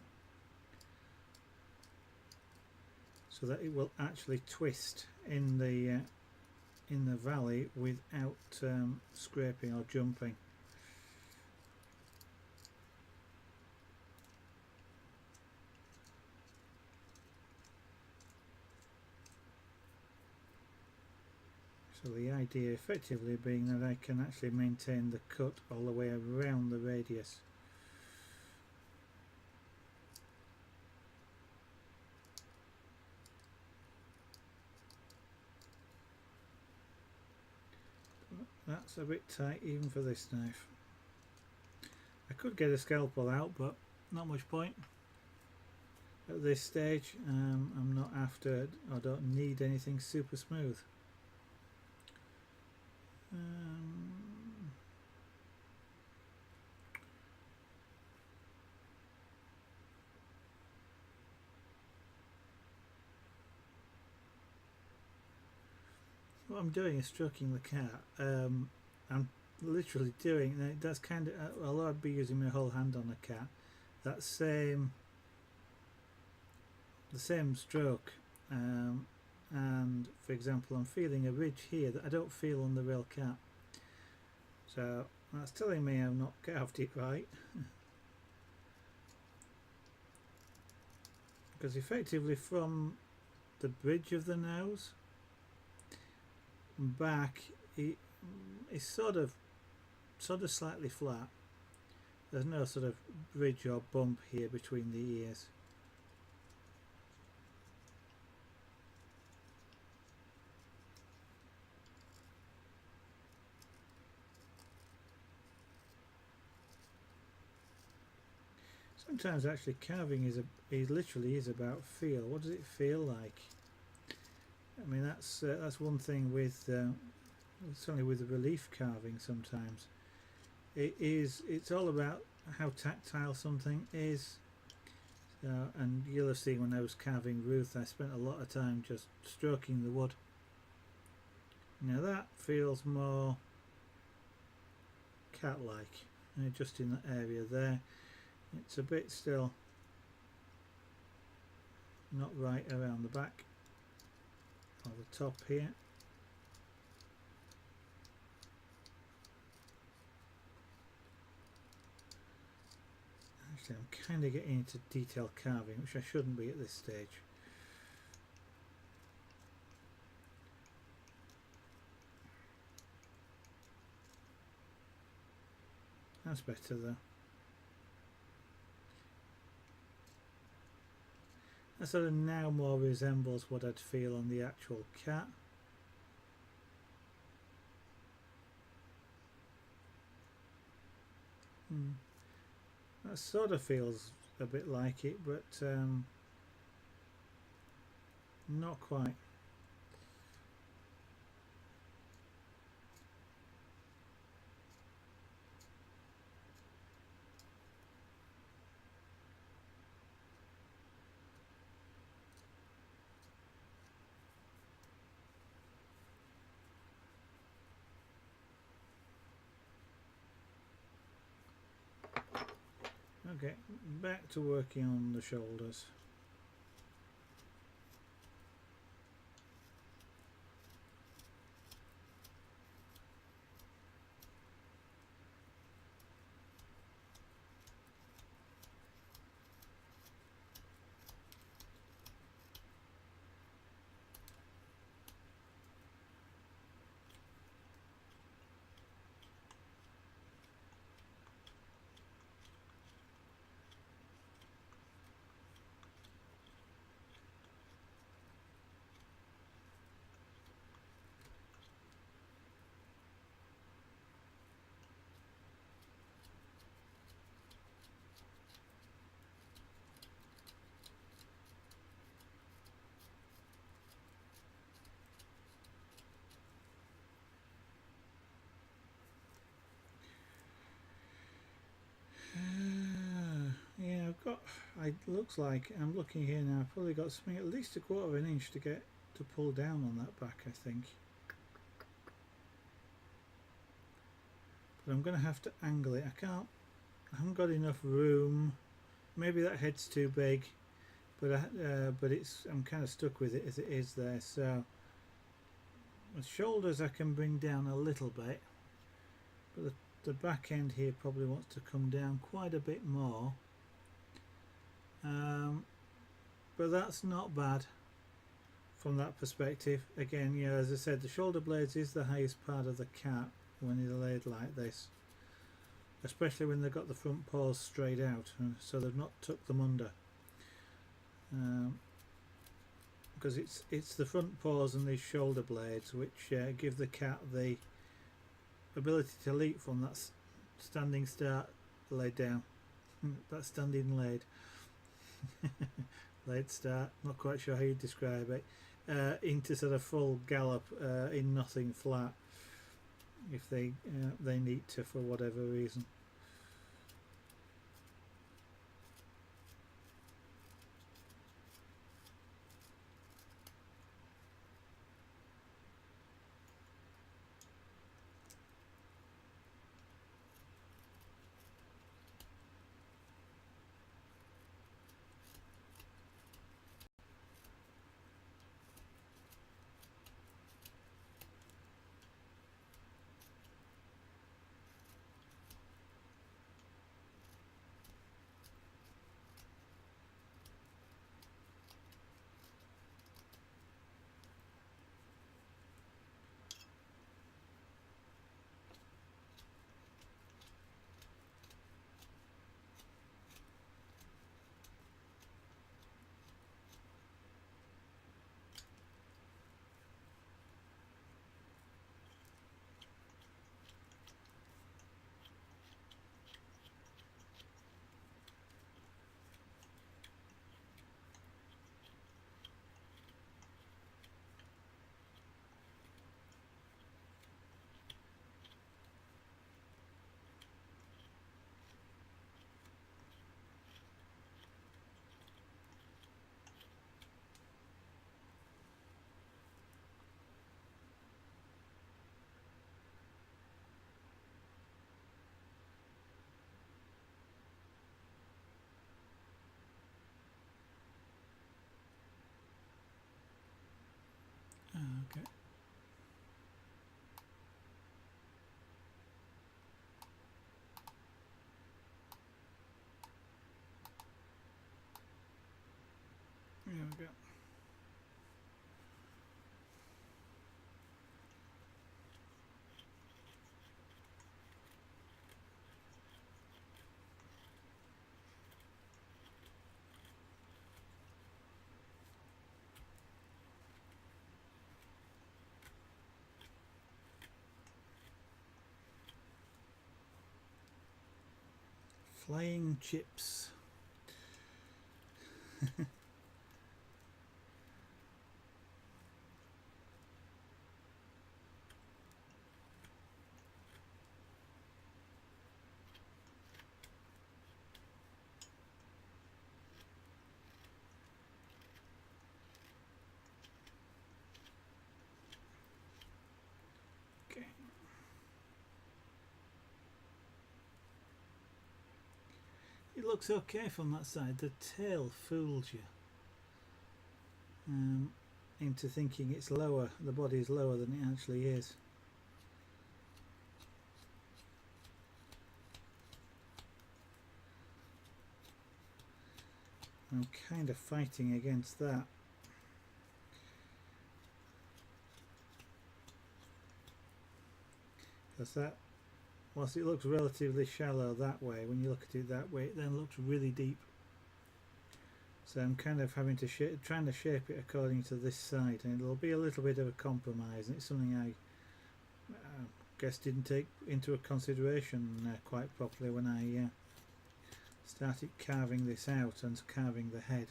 Speaker 1: so that it will actually twist in the valley without scraping or jumping. So the idea effectively being that I can actually maintain the cut all the way around the radius. That's a bit tight even for this knife. I could get a scalpel out, but not much point at this stage. I'm not after, I don't need anything super smooth. What I'm doing is stroking the cat. I'm literally doing that's kind of, although I'd be using my whole hand on the cat, that the same stroke, and for example I'm feeling a ridge here that I don't feel on the real cat, so that's telling me I've not carved it right. Because effectively from the bridge of the nose back it's sort of slightly flat. There's no sort of ridge or bump here between the ears. Sometimes actually carving is literally about feel. What does it feel like? I mean, that's one thing with certainly with the relief carving. Sometimes it's all about how tactile something is. And you'll have seen when I was carving Ruth, I spent a lot of time just stroking the wood. Now that feels more cat-like, just in that area there. It's a bit still not right around the back or the top here. Actually, I'm kind of getting into detailed carving, which I shouldn't be at this stage. That's better though. That sort of now more resembles what I'd feel on the actual cat. That sort of feels a bit like it, but not quite. Okay, back to working on the shoulders. Yeah, I've got. It looks like I'm looking here now. I've probably got something at least a quarter of an inch to get to pull down on that back, I think. But I'm going to have to angle it. I can't. I haven't got enough room. Maybe that head's too big, but it's. I'm kind of stuck with it as it is there. So the shoulders I can bring down a little bit, but the back end here probably wants to come down quite a bit more. But that's not bad from that perspective. Again, you know, as I said, the shoulder blades is the highest part of the cat when they're laid like this, especially when they've got the front paws straight out, so they've not tucked them under. Because it's the front paws and these shoulder blades which give the cat the ability to leap from that standing start laid down. That standing laid. Laid start, not quite sure how you describe it, into sort of full gallop in nothing flat if they need to for whatever reason. Okay. There we go. Flying chips. Okay. looks okay from that side. The tail fools you into thinking it's lower, the body is lower than it actually is. I'm kind of fighting against that. Because that, whilst it looks relatively shallow that way, when you look at it that way, it then looks really deep. So I'm kind of having to trying to shape it according to this side, and it'll be a little bit of a compromise, and it's something I guess didn't take into consideration quite properly when I started carving this out and carving the head.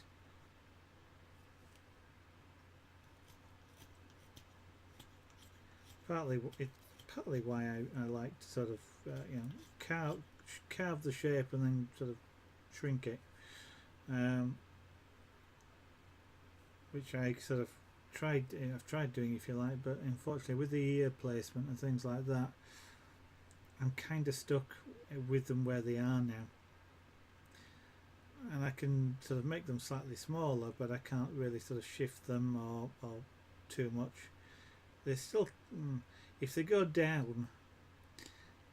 Speaker 1: Partly why I like to sort of carve the shape and then sort of shrink it, which I sort of I've tried doing, if you like, but unfortunately with the ear placement and things like that, I'm kind of stuck with them where they are now. And I can sort of make them slightly smaller, but I can't really sort of shift them or too much. They're still, if they go down,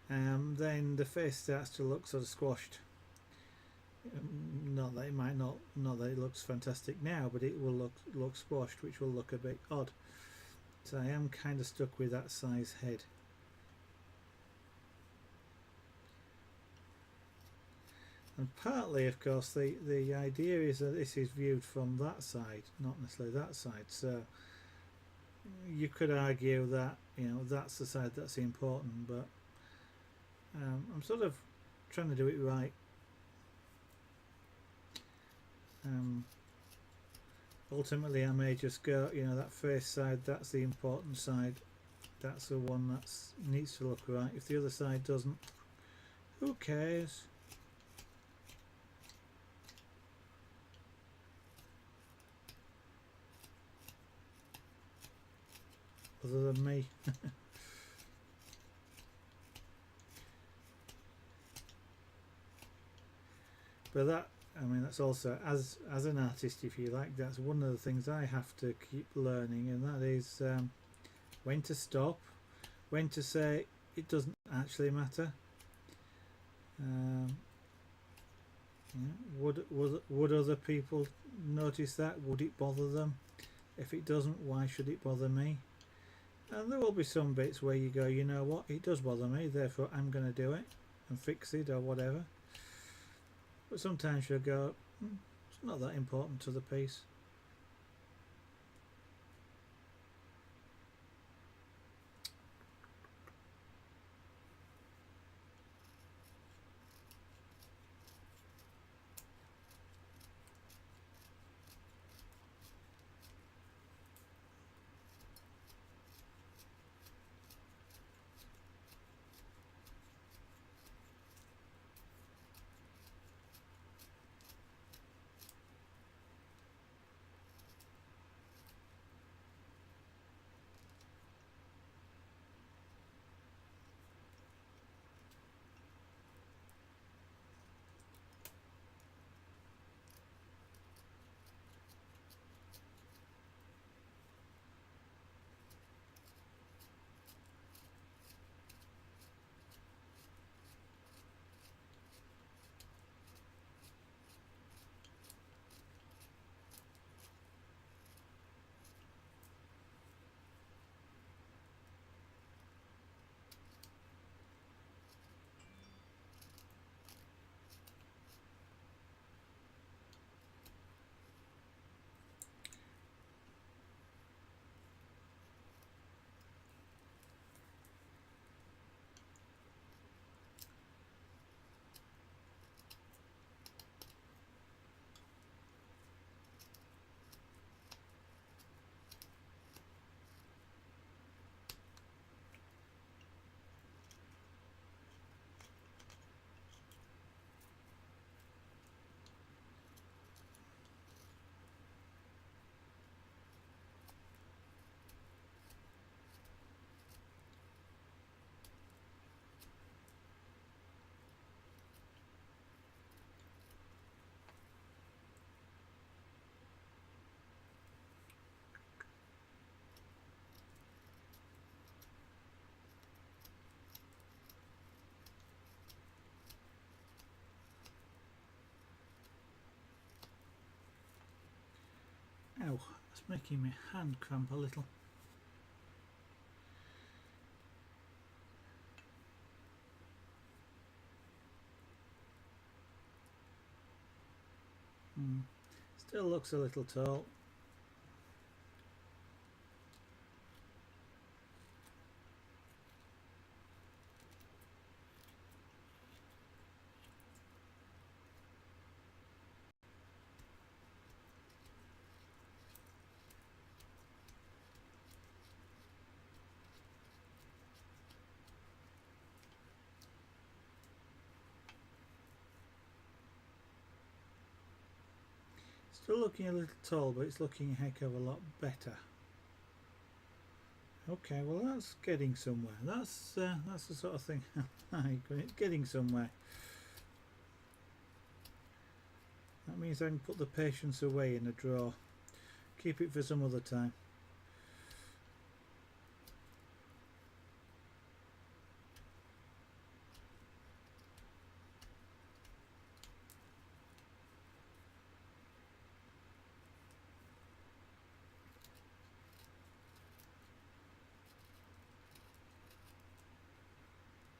Speaker 1: then the face starts to look sort of squashed. Not that it looks fantastic now, but it will look squashed, which will look a bit odd. So I am kind of stuck with that size head. And partly, of course, the idea is that this is viewed from that side, not necessarily that side. So you could argue that that's the side that's important, but I'm sort of trying to do it right. Ultimately, I may just go, that face side, that's the important side. That's the one that needs to look right. If the other side doesn't, who cares? Other than me. But that, that's also, as an artist, if you like, that's one of the things I have to keep learning, and that is when to stop, when to say it doesn't actually matter. Would other people notice that? Would it bother them? If it doesn't, why should it bother me? And there will be some bits where you go, you know what, it does bother me, therefore I'm going to do it and fix it or whatever. But sometimes you'll go, it's not that important to the piece. Ow, it's making my hand cramp a little. Still looks a little tall. Still looking a little tall, but it's looking a heck of a lot better. Okay, well that's getting somewhere. That's the sort of thing. It's getting somewhere. That means I can put the patience away in a drawer. Keep it for some other time.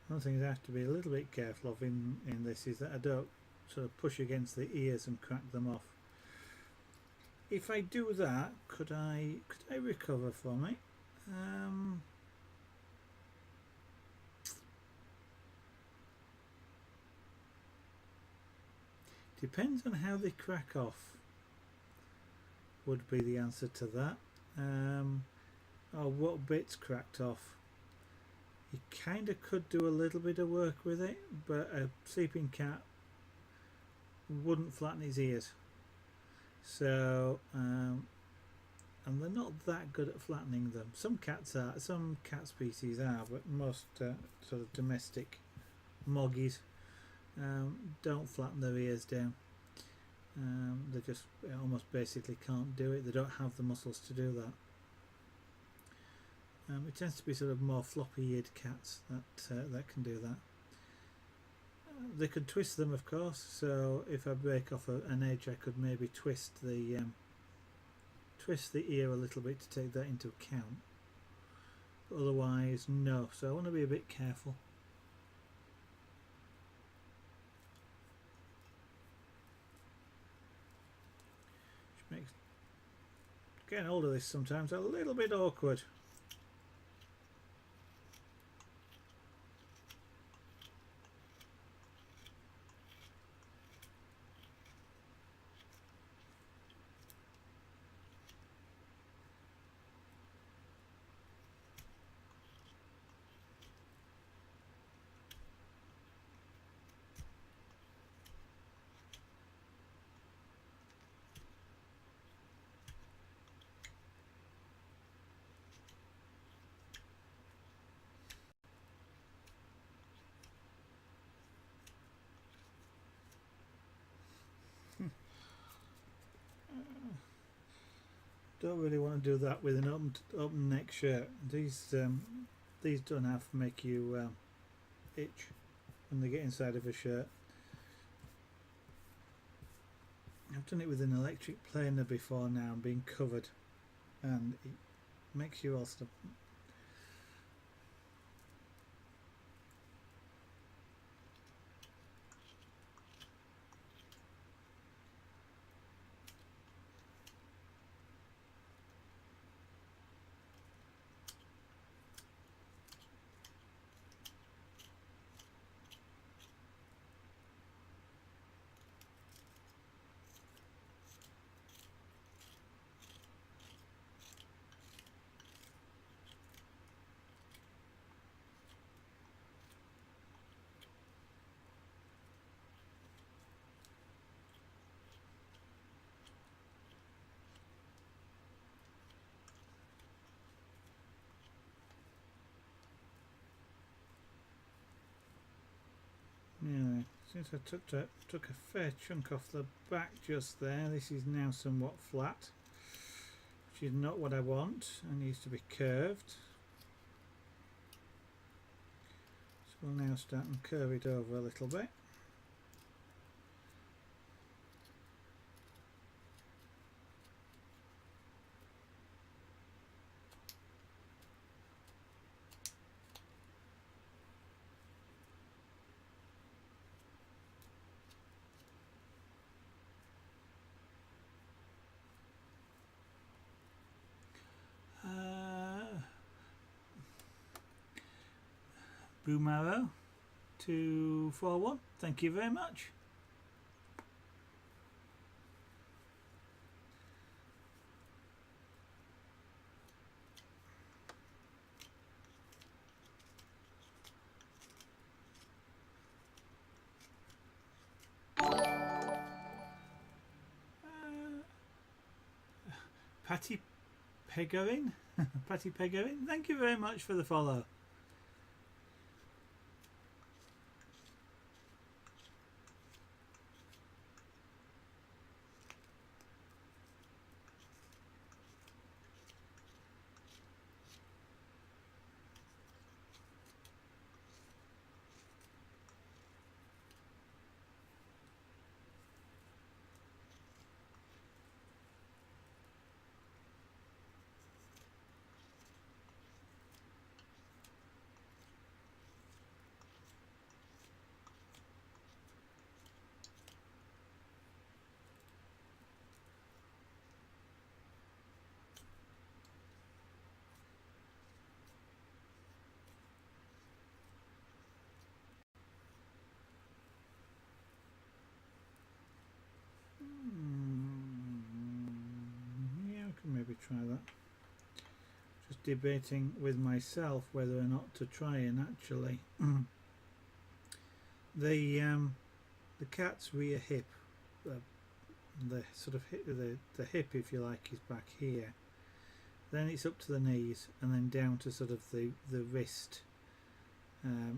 Speaker 1: One thing I have to be a little bit careful of in this is that I don't sort of push against the ears and crack them off. If I do that, could I recover from it? Depends on how they crack off, would be the answer to that. Or what bits cracked off. You kind of could do a little bit of work with it, but a sleeping cat wouldn't flatten his ears. So, and they're not that good at flattening them. Some cats are, some cat species are, but most sort of domestic moggies don't flatten their ears down. They just almost basically can't do it. They don't have the muscles to do that. It tends to be sort of more floppy-eared cats that can do that. They could twist them, of course. So if I break off an edge, I could maybe twist the ear a little bit to take that into account. But otherwise, no. So I want to be a bit careful. Which makes getting hold of this sometimes a little bit awkward. Don't really want to do that with an open neck shirt. These don't have to make you itch when they get inside of a shirt. I've done it with an electric planer before now and being covered, and it makes you all stuff. Yeah, since I took a fair chunk off the back just there, this is now somewhat flat, which is not what I want. It needs to be curved. So we'll now start and curve it over a little bit. Boomaro 241, thank you very much. Patty Pegorin, Patty Pegorin, thank you very much for the follow. Yeah, I can maybe try that. Just debating with myself whether or not to try and actually the cat's rear hip, the sort of hip, the hip, if you like, is back here. Then it's up to the knees, and then down to sort of the wrist,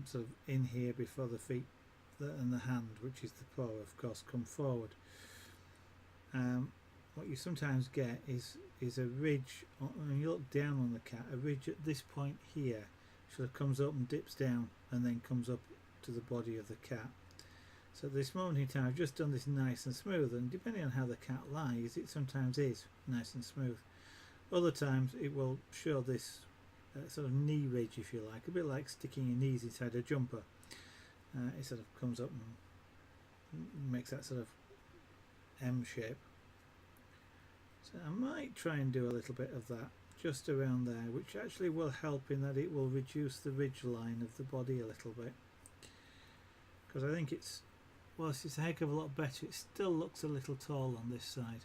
Speaker 1: sort of in here before the feet and the hand, which is the paw, of course, come forward. What you sometimes get is a ridge. When you look down on the cat, a ridge at this point here sort of comes up and dips down, and then comes up to the body of the cat. So at this moment in time, I've just done this nice and smooth, and depending on how the cat lies, it sometimes is nice and smooth. Other times it will show this sort of knee ridge, if you like, a bit like sticking your knees inside a jumper. It sort of comes up and makes that sort of M shape. So I might try and do a little bit of that just around there, which actually will help in that it will reduce the ridge line of the body a little bit. Because I think it's, whilst it's a heck of a lot better, it still looks a little tall on this side.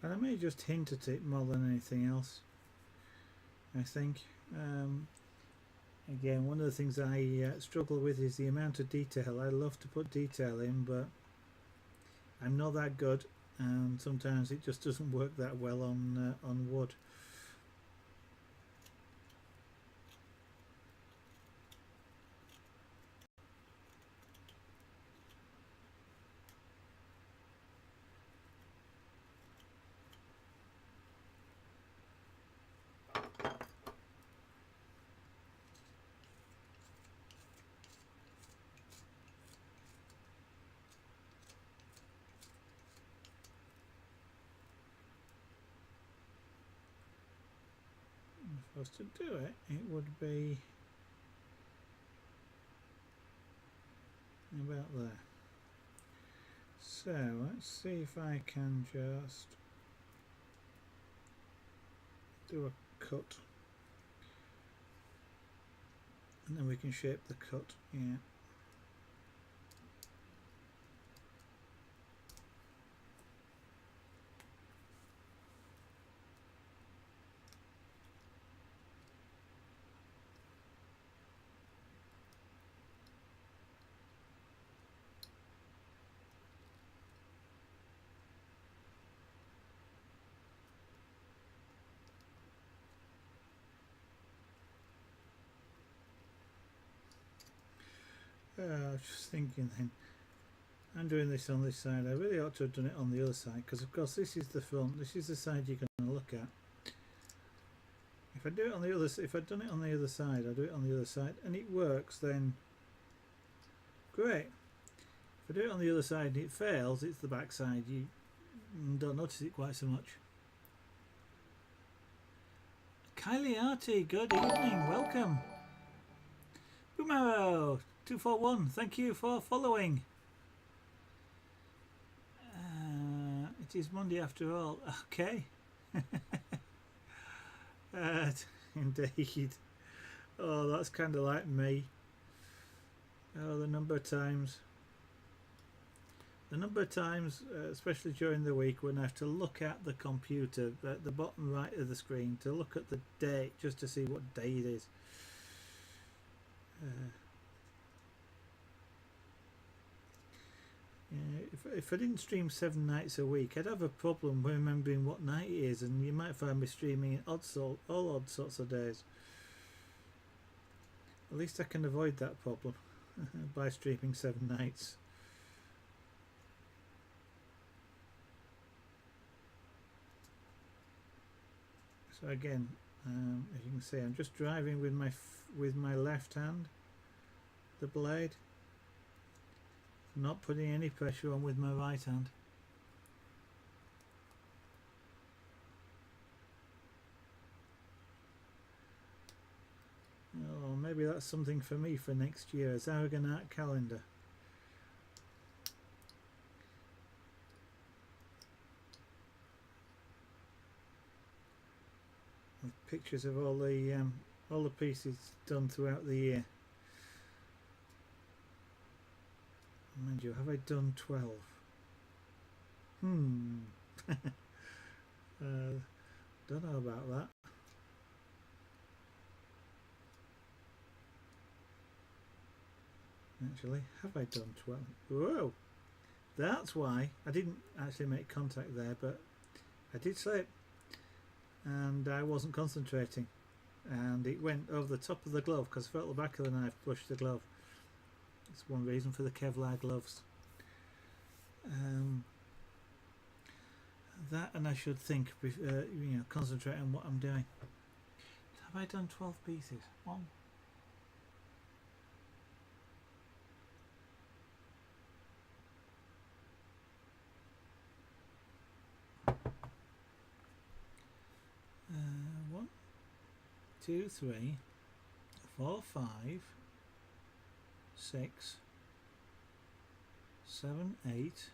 Speaker 1: And I may just hint at it more than anything else, I think. Again, one of the things I struggle with is the amount of detail. I love to put detail in, but I'm not that good, and sometimes it just doesn't work that well on wood. If I was to do it, it would be about there. So let's see if I can just do a cut, and then we can shape the cut. Yeah. I was just thinking then, I'm doing this on this side, I really ought to have done it on the other side, because of course this is the front, this is the side you're going to look at. If I do it on the other, if I'd done it on the other side, I do it on the other side and it works, then great. If I do it on the other side and it fails, it's the back side, you don't notice it quite so much. Kylie Artie, good evening, welcome. Boomaro 241, thank you for following. It is Monday after all. Okay. Indeed. Oh, that's kind of like me. Oh, the number of times, especially during the week, when I have to look at the computer at the bottom right of the screen to look at the date just to see what day it is. If I didn't stream 7 nights a week, I'd have a problem remembering what night it is, and you might find me streaming all odd sorts of days. At least I can avoid that problem by streaming 7 nights. So again, as you can see, I'm just driving with my left hand, the blade. Not putting any pressure on with my right hand. Oh, maybe that's something for me for next year, as Aragon Art Calendar. With pictures of all the pieces done throughout the year. Mind you, have I done 12? Don't know about that. Actually, have I done 12? Whoa! That's why I didn't actually make contact there, but I did slip and I wasn't concentrating, and it went over the top of the glove because I felt the back of the knife push the glove. That's one reason for the Kevlar gloves. That, and I should think, concentrate on what I'm doing. Have I done 12 pieces? 1. One, 2, 3, 4, 5, 6, 7, 8,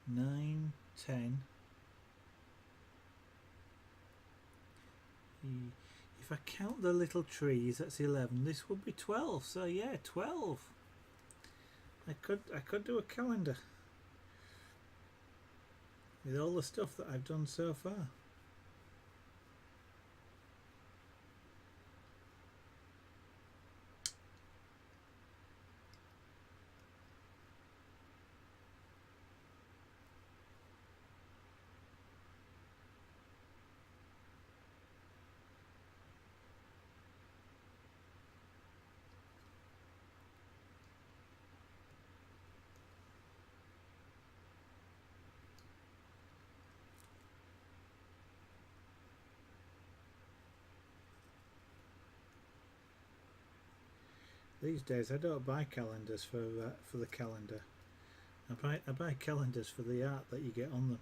Speaker 1: 9, 10. If I count the little trees, that's 11. This would be 12. So yeah, 12. I could do a calendar with all the stuff that I've done so far. These days I don't buy calendars for the calendar. I buy calendars for the art that you get on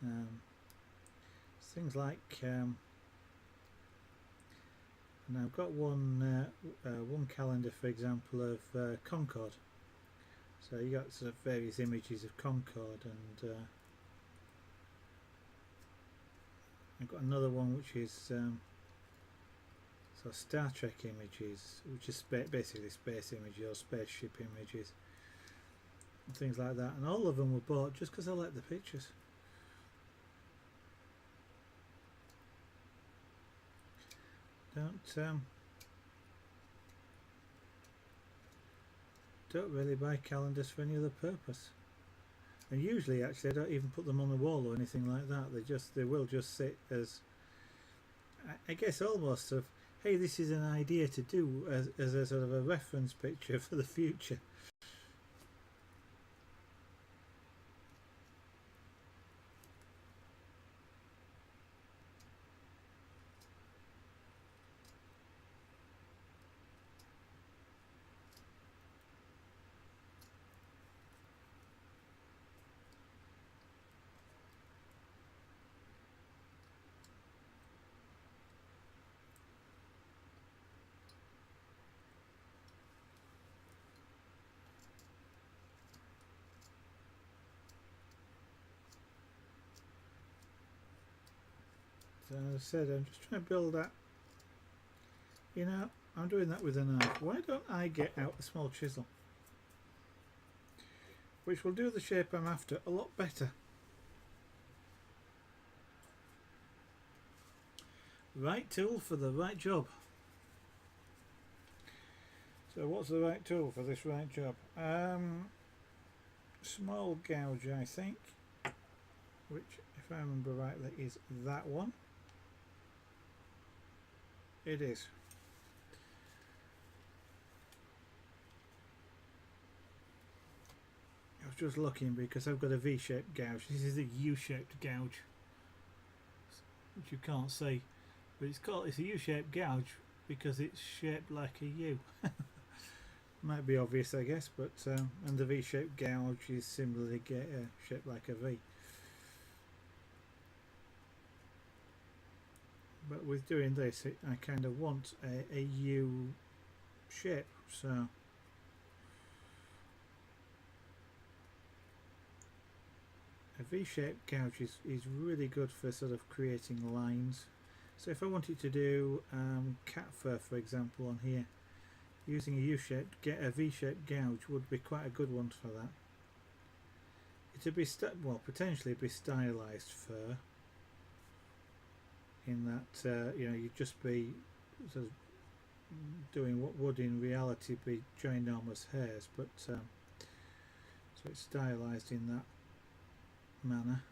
Speaker 1: them. Things like and I've got one calendar, for example, of Concorde. So you got sort of various images of Concorde, and I've got another one which is so Star Trek images, which is basically space images or spaceship images and things like that, and all of them were bought just because I like the pictures. Don't really buy calendars for any other purpose, and usually actually I don't even put them on the wall or anything like that. They will just sit as, I guess, almost of hey, this is an idea to do as a sort of a reference picture for the future. So as I said, I'm just trying to build that. You know, I'm doing that with a knife. Why don't I get out a small chisel? Which will do the shape I'm after a lot better. Right tool for the right job. So what's the right tool for this right job? Small gouge, I think, which if I remember rightly is that one. It is. I was just looking because I've got a V-shaped gouge. This is a U-shaped gouge, which you can't see, but it's a U-shaped gouge because it's shaped like a U. Might be obvious, I guess, but and the V-shaped gouge is similarly shaped like a V. But with doing this, I kind of want a U shape, so a V-shaped gouge is really good for sort of creating lines. So if I wanted to do cat fur, for example, on here, using a V-shaped gouge would be quite a good one for that. It'd be potentially be stylized fur, in that you know, you'd just be sort of doing what would in reality be ginormous hairs, but so it's stylized in that manner.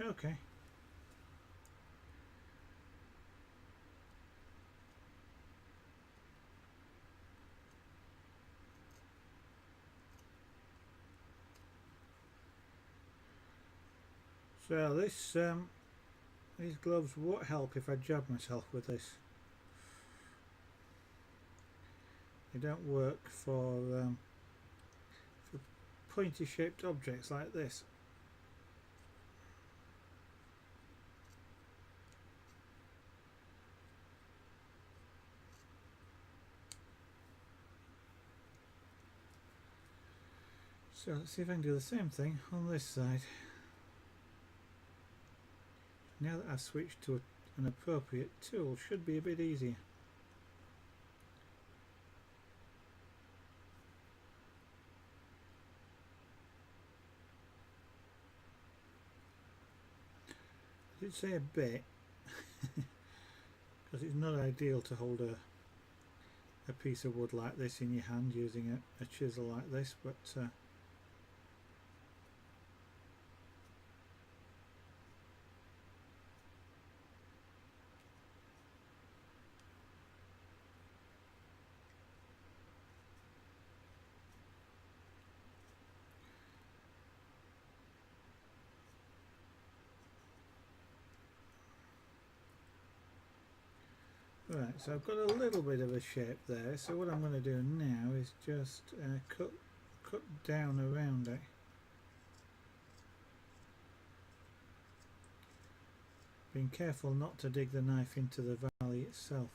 Speaker 1: Okay. So these gloves won't help if I jab myself with this. They don't work for pointy shaped objects like this. So let's see if I can do the same thing on this side. Now that I've switched to an appropriate tool, should be a bit easier. I did say a bit because it's not ideal to hold a piece of wood like this in your hand using a chisel like this, but right, so I've got a little bit of a shape there, so what I'm going to do now is just cut down around it. Being careful not to dig the knife into the valley itself.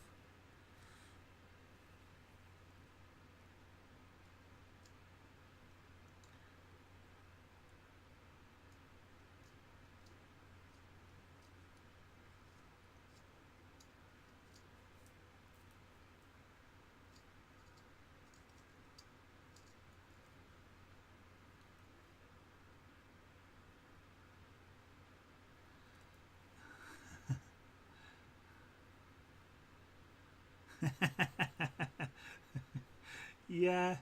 Speaker 1: Yeah,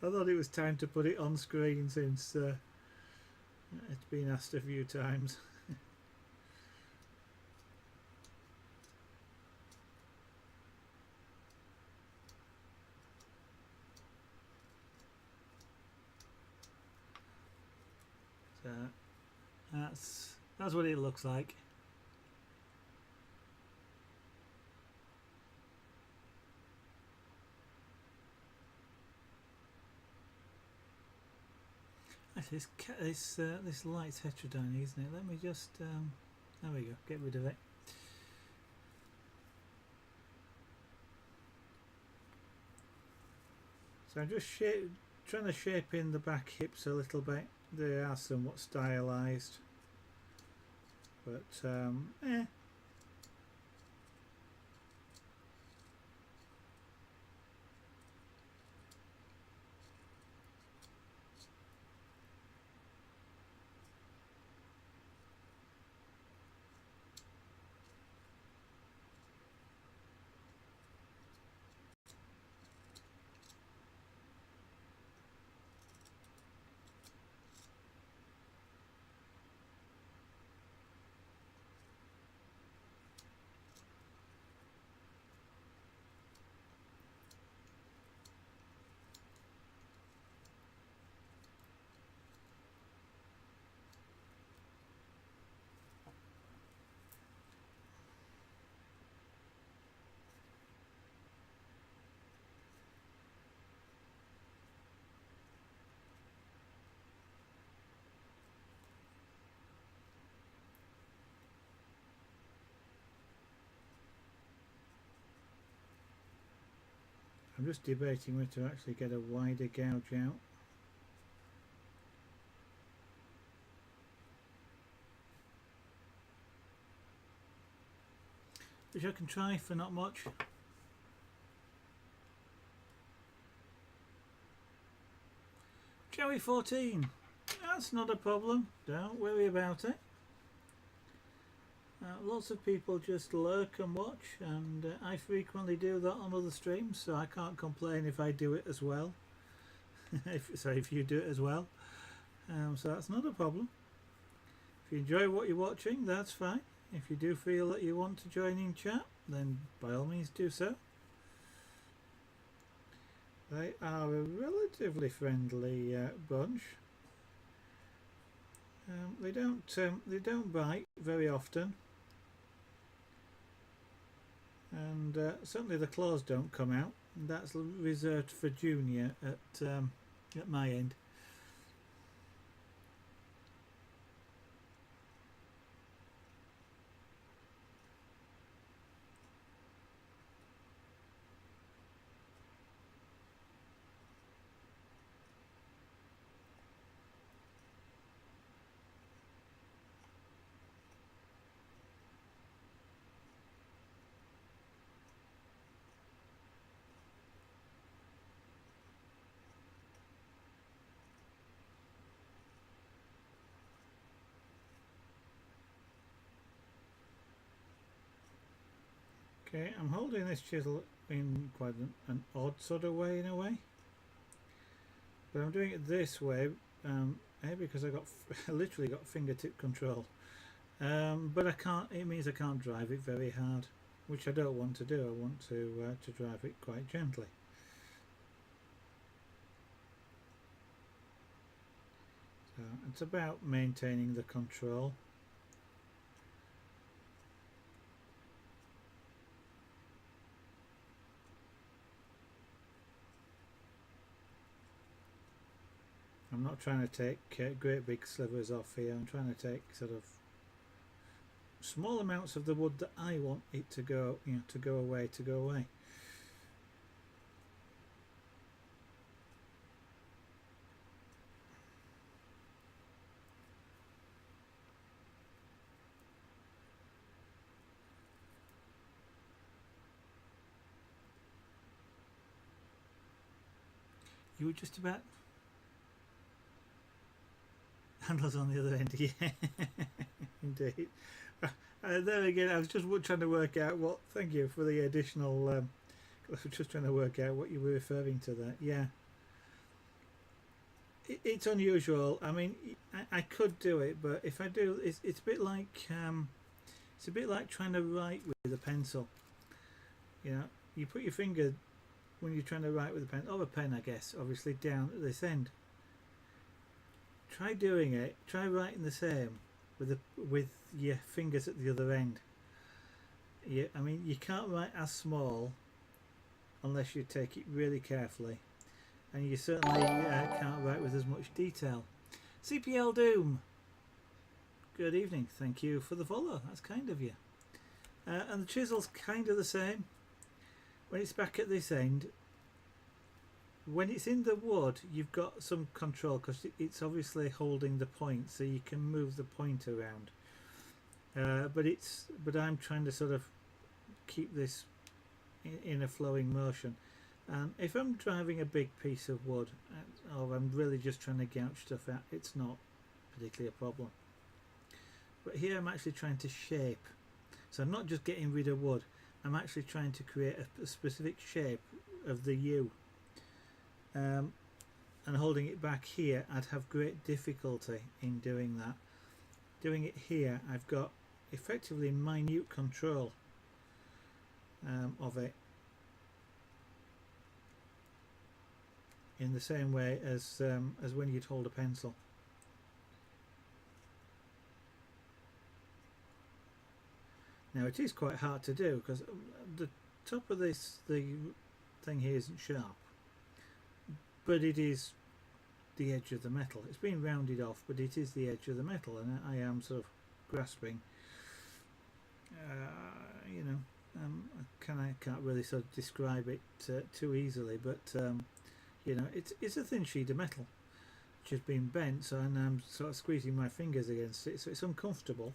Speaker 1: I thought it was time to put it on screen since it's been asked a few times. So that's what it looks like. Actually, this light's heterodyne, isn't it? Let me just there we go. Get rid of it. So I'm just trying to shape in the back hips a little bit. They are somewhat stylised, but I'm just debating whether to actually get a wider gouge out. Which I can try for not much. Joey 14. That's not a problem. Don't worry about it. Lots of people just lurk and watch, and I frequently do that on other streams, so I can't complain if I do it as well. if you do it as well. So that's not a problem. If you enjoy what you're watching, that's fine. If you do feel that you want to join in chat, then by all means do so. They are a relatively friendly bunch. They don't bite very often, and certainly the claws don't come out. That's reserved for Junior at my end. Okay, I'm holding this chisel in quite an odd sort of way, in a way, but I'm doing it this way because I literally got fingertip control, but I can't. It means I can't drive it very hard, which I don't want to do. I want to drive it quite gently. So it's about maintaining the control. I'm not trying to take great big slivers off here. I'm trying to take sort of small amounts of the wood that I want it to go, to go away. You were just about... Handles on the other end. Yeah, indeed. There again, I was just trying to work out what. Thank you for the additional. I was just trying to work out what you were referring to there. Yeah, it's unusual. I mean, I could do it, but if I do, it's a bit like it's a bit like trying to write with a pencil. You know, you put your finger when you're trying to write with a pen, or a pen, I guess, obviously down at this end. Try doing it. Try writing the same with your fingers at the other end. I mean, you can't write as small unless you take it really carefully, and you certainly can't write with as much detail. CPL Doom, good evening. Thank you for the follow. That's kind of you. And the chisel's kind of the same. When it's back at this end, when it's in the wood, you've got some control because it's obviously holding the point, so you can move the point around. But I'm trying to sort of keep this in a flowing motion. And if I'm driving a big piece of wood, or I'm really just trying to gouge stuff out, it's not particularly a problem. But here I'm actually trying to shape. So I'm not just getting rid of wood, I'm actually trying to create a specific shape of the U. And holding it back here, I'd have great difficulty in doing that. Doing it here, I've got effectively minute control of it, in the same way as when you'd hold a pencil. Now it is quite hard to do because the top of the thing here isn't sharp, but it is the edge of the metal. It's been rounded off, but it is the edge of the metal, and I am sort of grasping. You know, I can't really sort of describe it too easily, but you know, it's a thin sheet of metal which has been bent, and I'm sort of squeezing my fingers against it, so it's uncomfortable.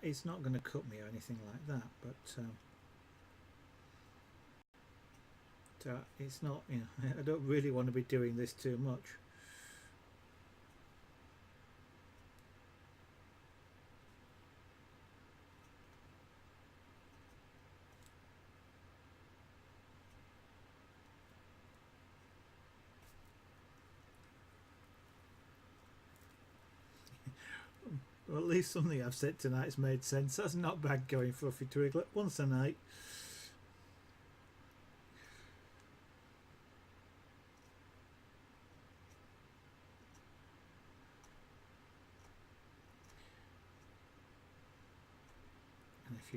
Speaker 1: It's not going to cut me or anything like that, but it's not, you know, I don't really want to be doing this too much. Well, at least something I've said tonight's made sense. That's not bad going fluffy twiglet once a night. And if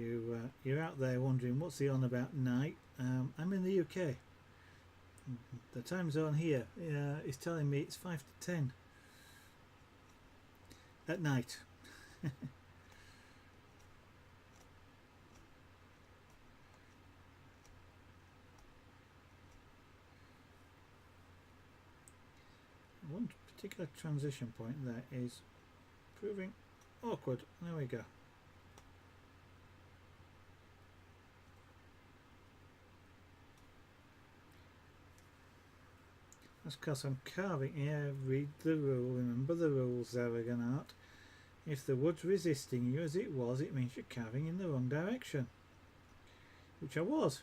Speaker 1: you're out there wondering what's he on about night, I'm in the UK. The time zone here is telling me it's 5 to 10 at night. I One particular transition point there is proving awkward. There we go. That's because I'm carving. Yeah, read the rule. Remember the rules, Zaraganart. If the wood's resisting you as it was, it means you're carving in the wrong direction. Which I was.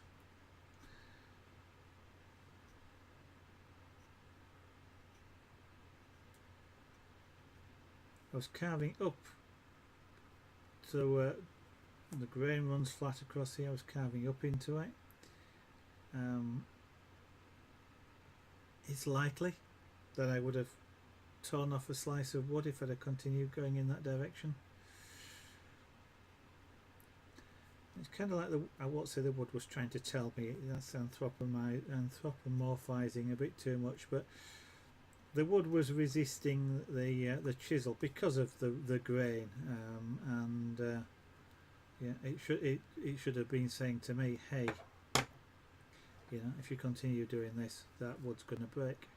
Speaker 1: I was carving up, so the grain runs flat across here. I was carving up into it. It's likely that I would have torn off a slice of wood if I'd have continued going in that direction. It's kind of like I won't say the wood was trying to tell me. That's anthropomorphizing a bit too much, but the wood was resisting the chisel because of the grain, yeah, it should have been saying to me, hey, you know, if you continue doing this, that wood's going to break.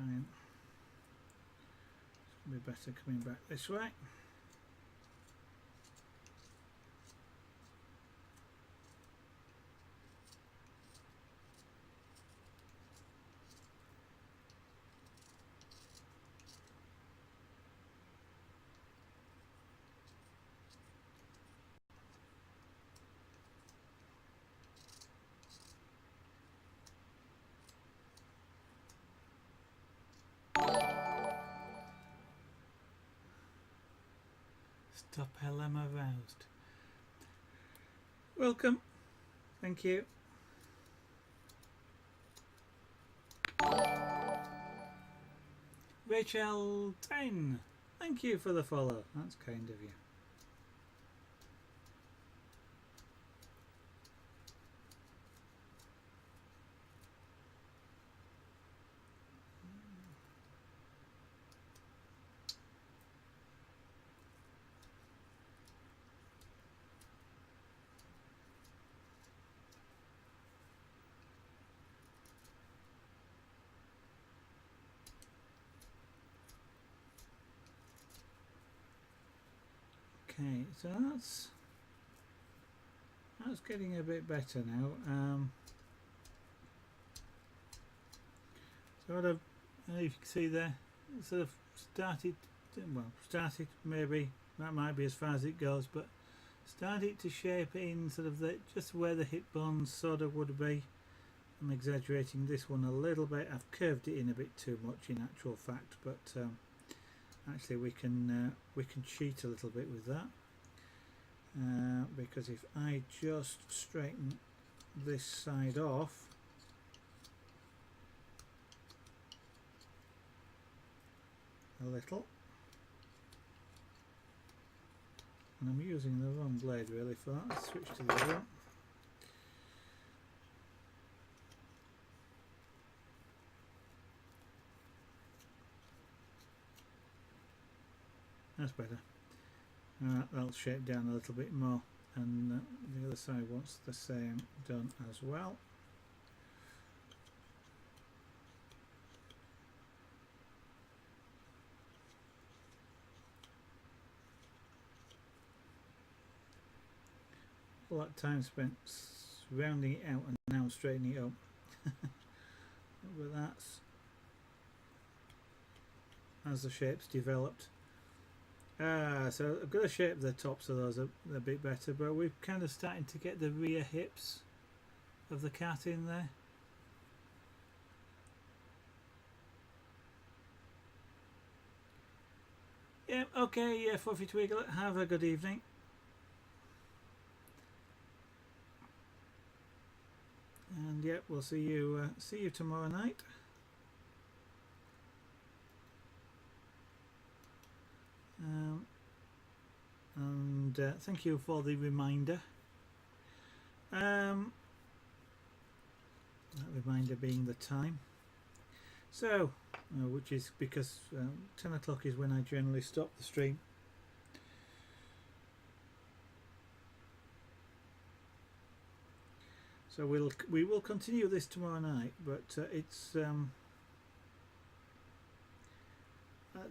Speaker 1: try and it's going to be better coming back this way. Stop LM aroused. Welcome. Thank you. Rachel 10. Thank you for the follow. That's kind of you. Okay, so that's getting a bit better now. So what if you can see there, it sort of started maybe that might be as far as it goes, but started to shape in sort of just where the hip bones sort of would be. I'm exaggerating this one a little bit. I've curved it in a bit too much in actual fact, but actually we can cheat a little bit with that, because if I just straighten this side off, a little, and I'm using the wrong blade really for that. Let's switch to the other one. That's better. That'll shape down a little bit more, and the other side wants the same done as well. All that time spent rounding it out and now straightening it up. But that's as the shape's developed. So I've got to shape the tops of those a bit better, but we're kind of starting to get the rear hips of the cat in there. Yeah, okay, yeah, Fluffy Twiglet, have a good evening. And yeah, we'll see you tomorrow night. And thank you for the reminder. That reminder being the time. So, which is because 10 o'clock is when I generally stop the stream. So we will continue this tomorrow night, but it's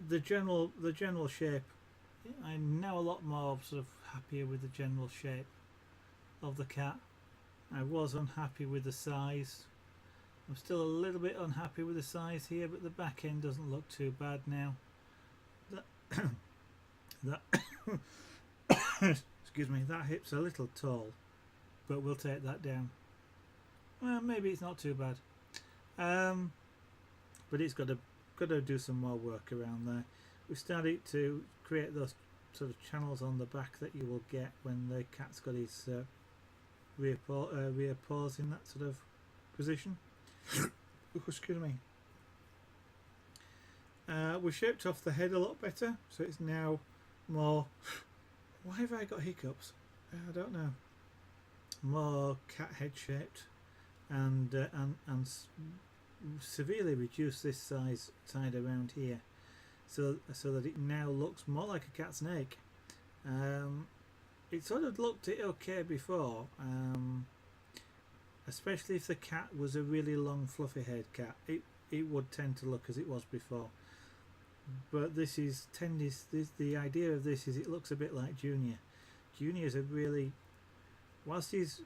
Speaker 1: the general shape. I'm now a lot more sort of happier with the general shape of the cat. I was unhappy with the size. I'm still a little bit unhappy with the size here, but the back end doesn't look too bad now. That excuse me, that hip's a little tall, but we'll take that down. Well, maybe it's not too bad, but it's got to do some more work around there. We've started to create those sort of channels on the back that you will get when the cat's got his rear paws in that sort of position. Excuse me. We shaped off the head a lot better, so it's now more. Why have I got hiccups? I don't know. More cat head shaped, and severely reduce this side around here, so that it now looks more like a cat snake. It sort of looked okay before, especially if the cat was a really long fluffy haired cat. It it would tend to look as it was before. But this is the idea of this is it looks a bit like Junior. Junior's a really, whilst he's,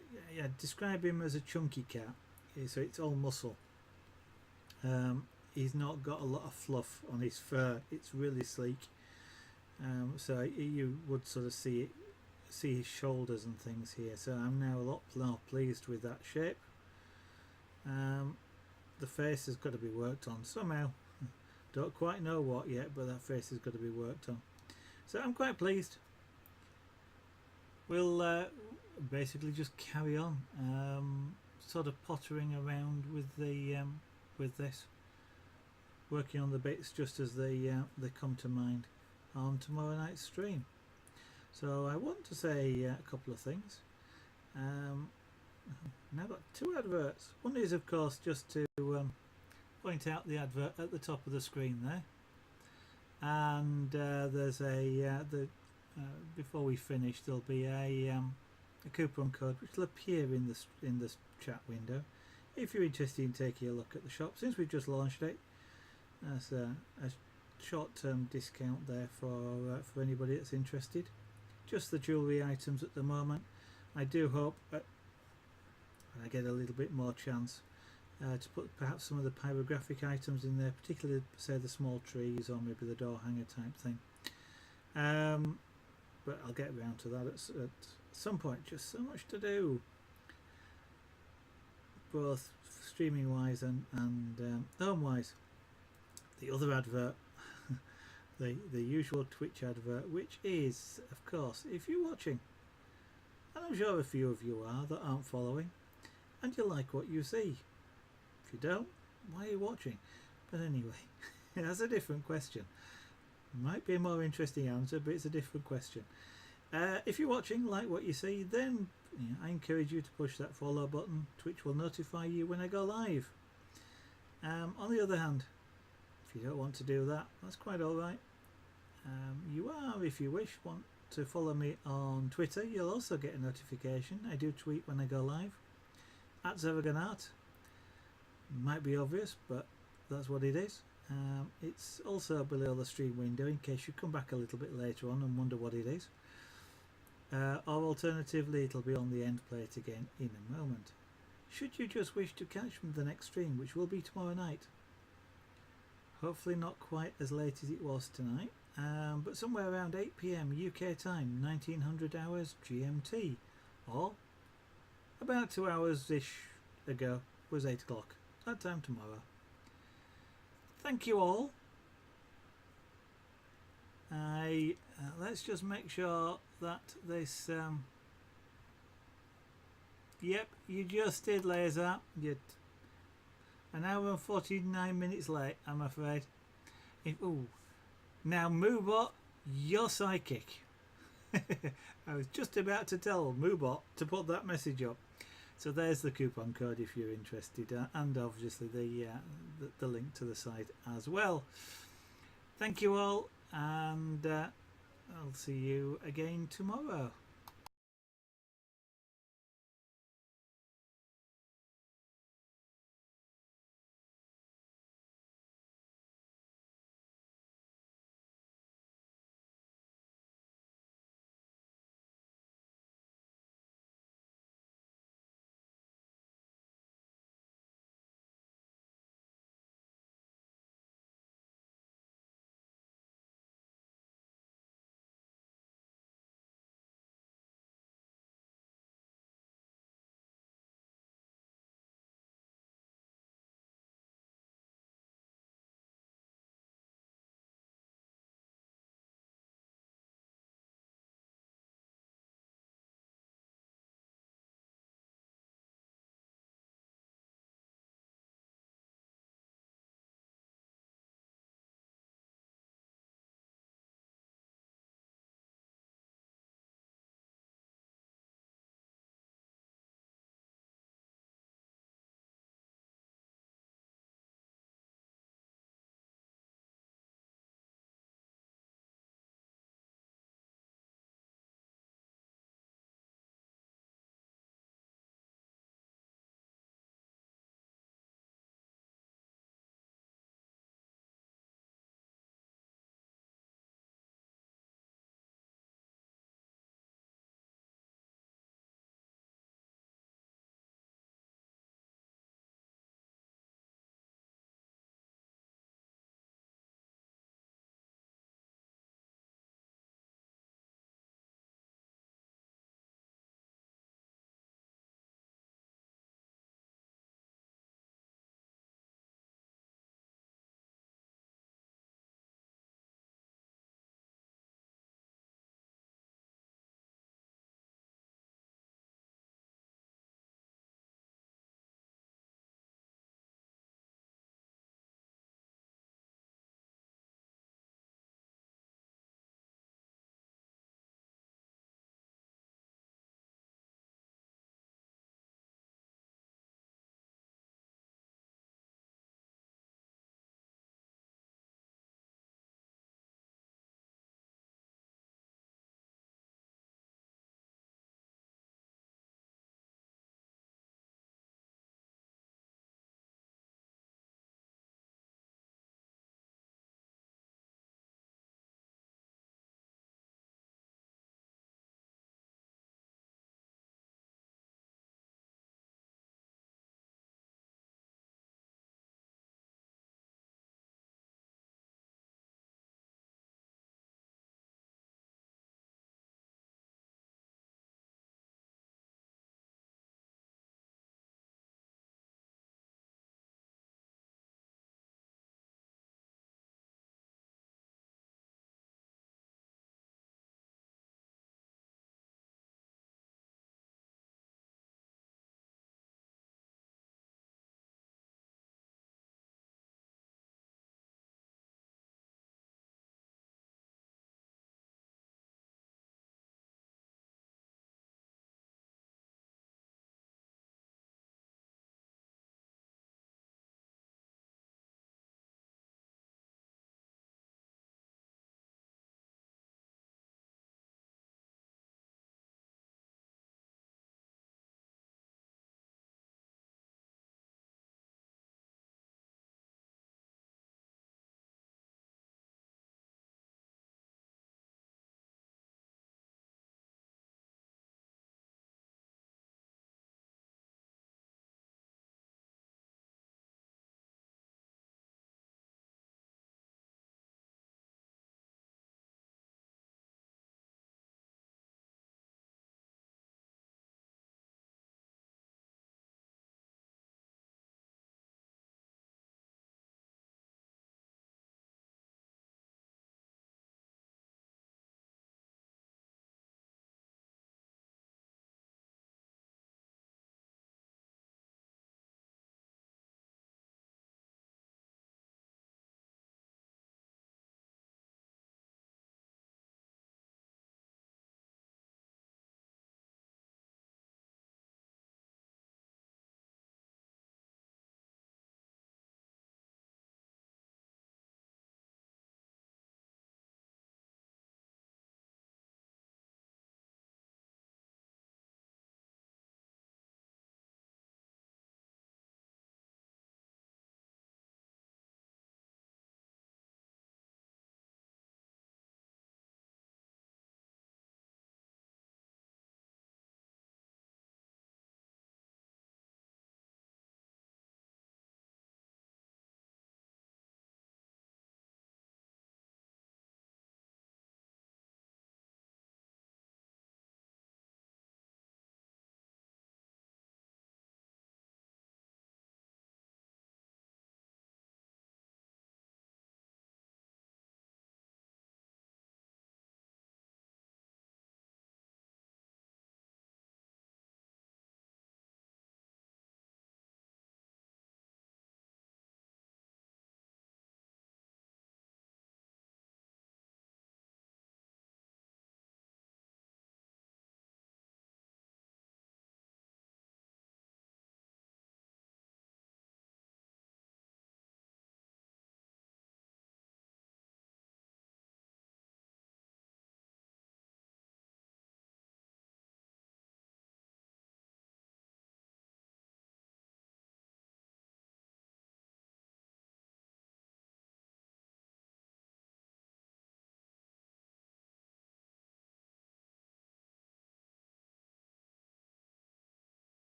Speaker 1: describe him as a chunky cat, so it's all muscle. He's not got a lot of fluff on his fur. It's really sleek. So you would sort of see his shoulders and things here. So I'm now a lot more pleased with that shape. The face has got to be worked on somehow. Don't quite know what yet, but that face has got to be worked on. So I'm quite pleased. We'll basically just carry on, sort of pottering around with this, working on the bits just as they come to mind on tomorrow night's stream. So I want to say a couple of things. Now I've got two adverts. One is, of course, just to point out the advert at the top of the screen there, and there's before we finish there'll be a coupon code which will appear in the chat window if you're interested in taking a look at the shop. Since we've just launched it, there's a short-term discount there for anybody that's interested. Just the jewellery items at the moment. I do hope when I get a little bit more chance to put perhaps some of the pyrographic items in there, particularly say the small trees or maybe the door hanger type thing. But I'll get around to that at some point. Just so much to do, both streaming wise and home wise. The other advert, the usual Twitch advert, which is, of course, if you're watching, and I'm sure a few of you are that aren't following, and you like what you see. If you don't, why are you watching? But anyway, that's a different question. Might be a more interesting answer, but it's a different question. If you're watching, like what you see, then I encourage you to push that follow button. Twitch will notify you when I go live. On the other hand, if you don't want to do that, that's quite alright. You are, if you wish, want to follow me on Twitter, you'll also get a notification. I do tweet when I go live. @Zervaganart. Might be obvious, but that's what it is. It's also below the stream window in case you come back a little bit later on and wonder what it is. Or alternatively, it'll be on the end plate again in a moment. Should you just wish to catch the next stream, which will be tomorrow night. Hopefully not quite as late as it was tonight, but somewhere around 8 PM UK time, 1900 hours GMT, or about 2 hours-ish ago was 8 o'clock. That time tomorrow. Thank you all. Let's just make sure that this yep, you just did, Laser. You're an hour and 49 minutes late, I'm afraid. Now Moobot, you're psychic. I was just about to tell Moobot to put that message up. So there's the coupon code if you're interested, and obviously the link to the site as well. Thank you all, and I'll see you again tomorrow.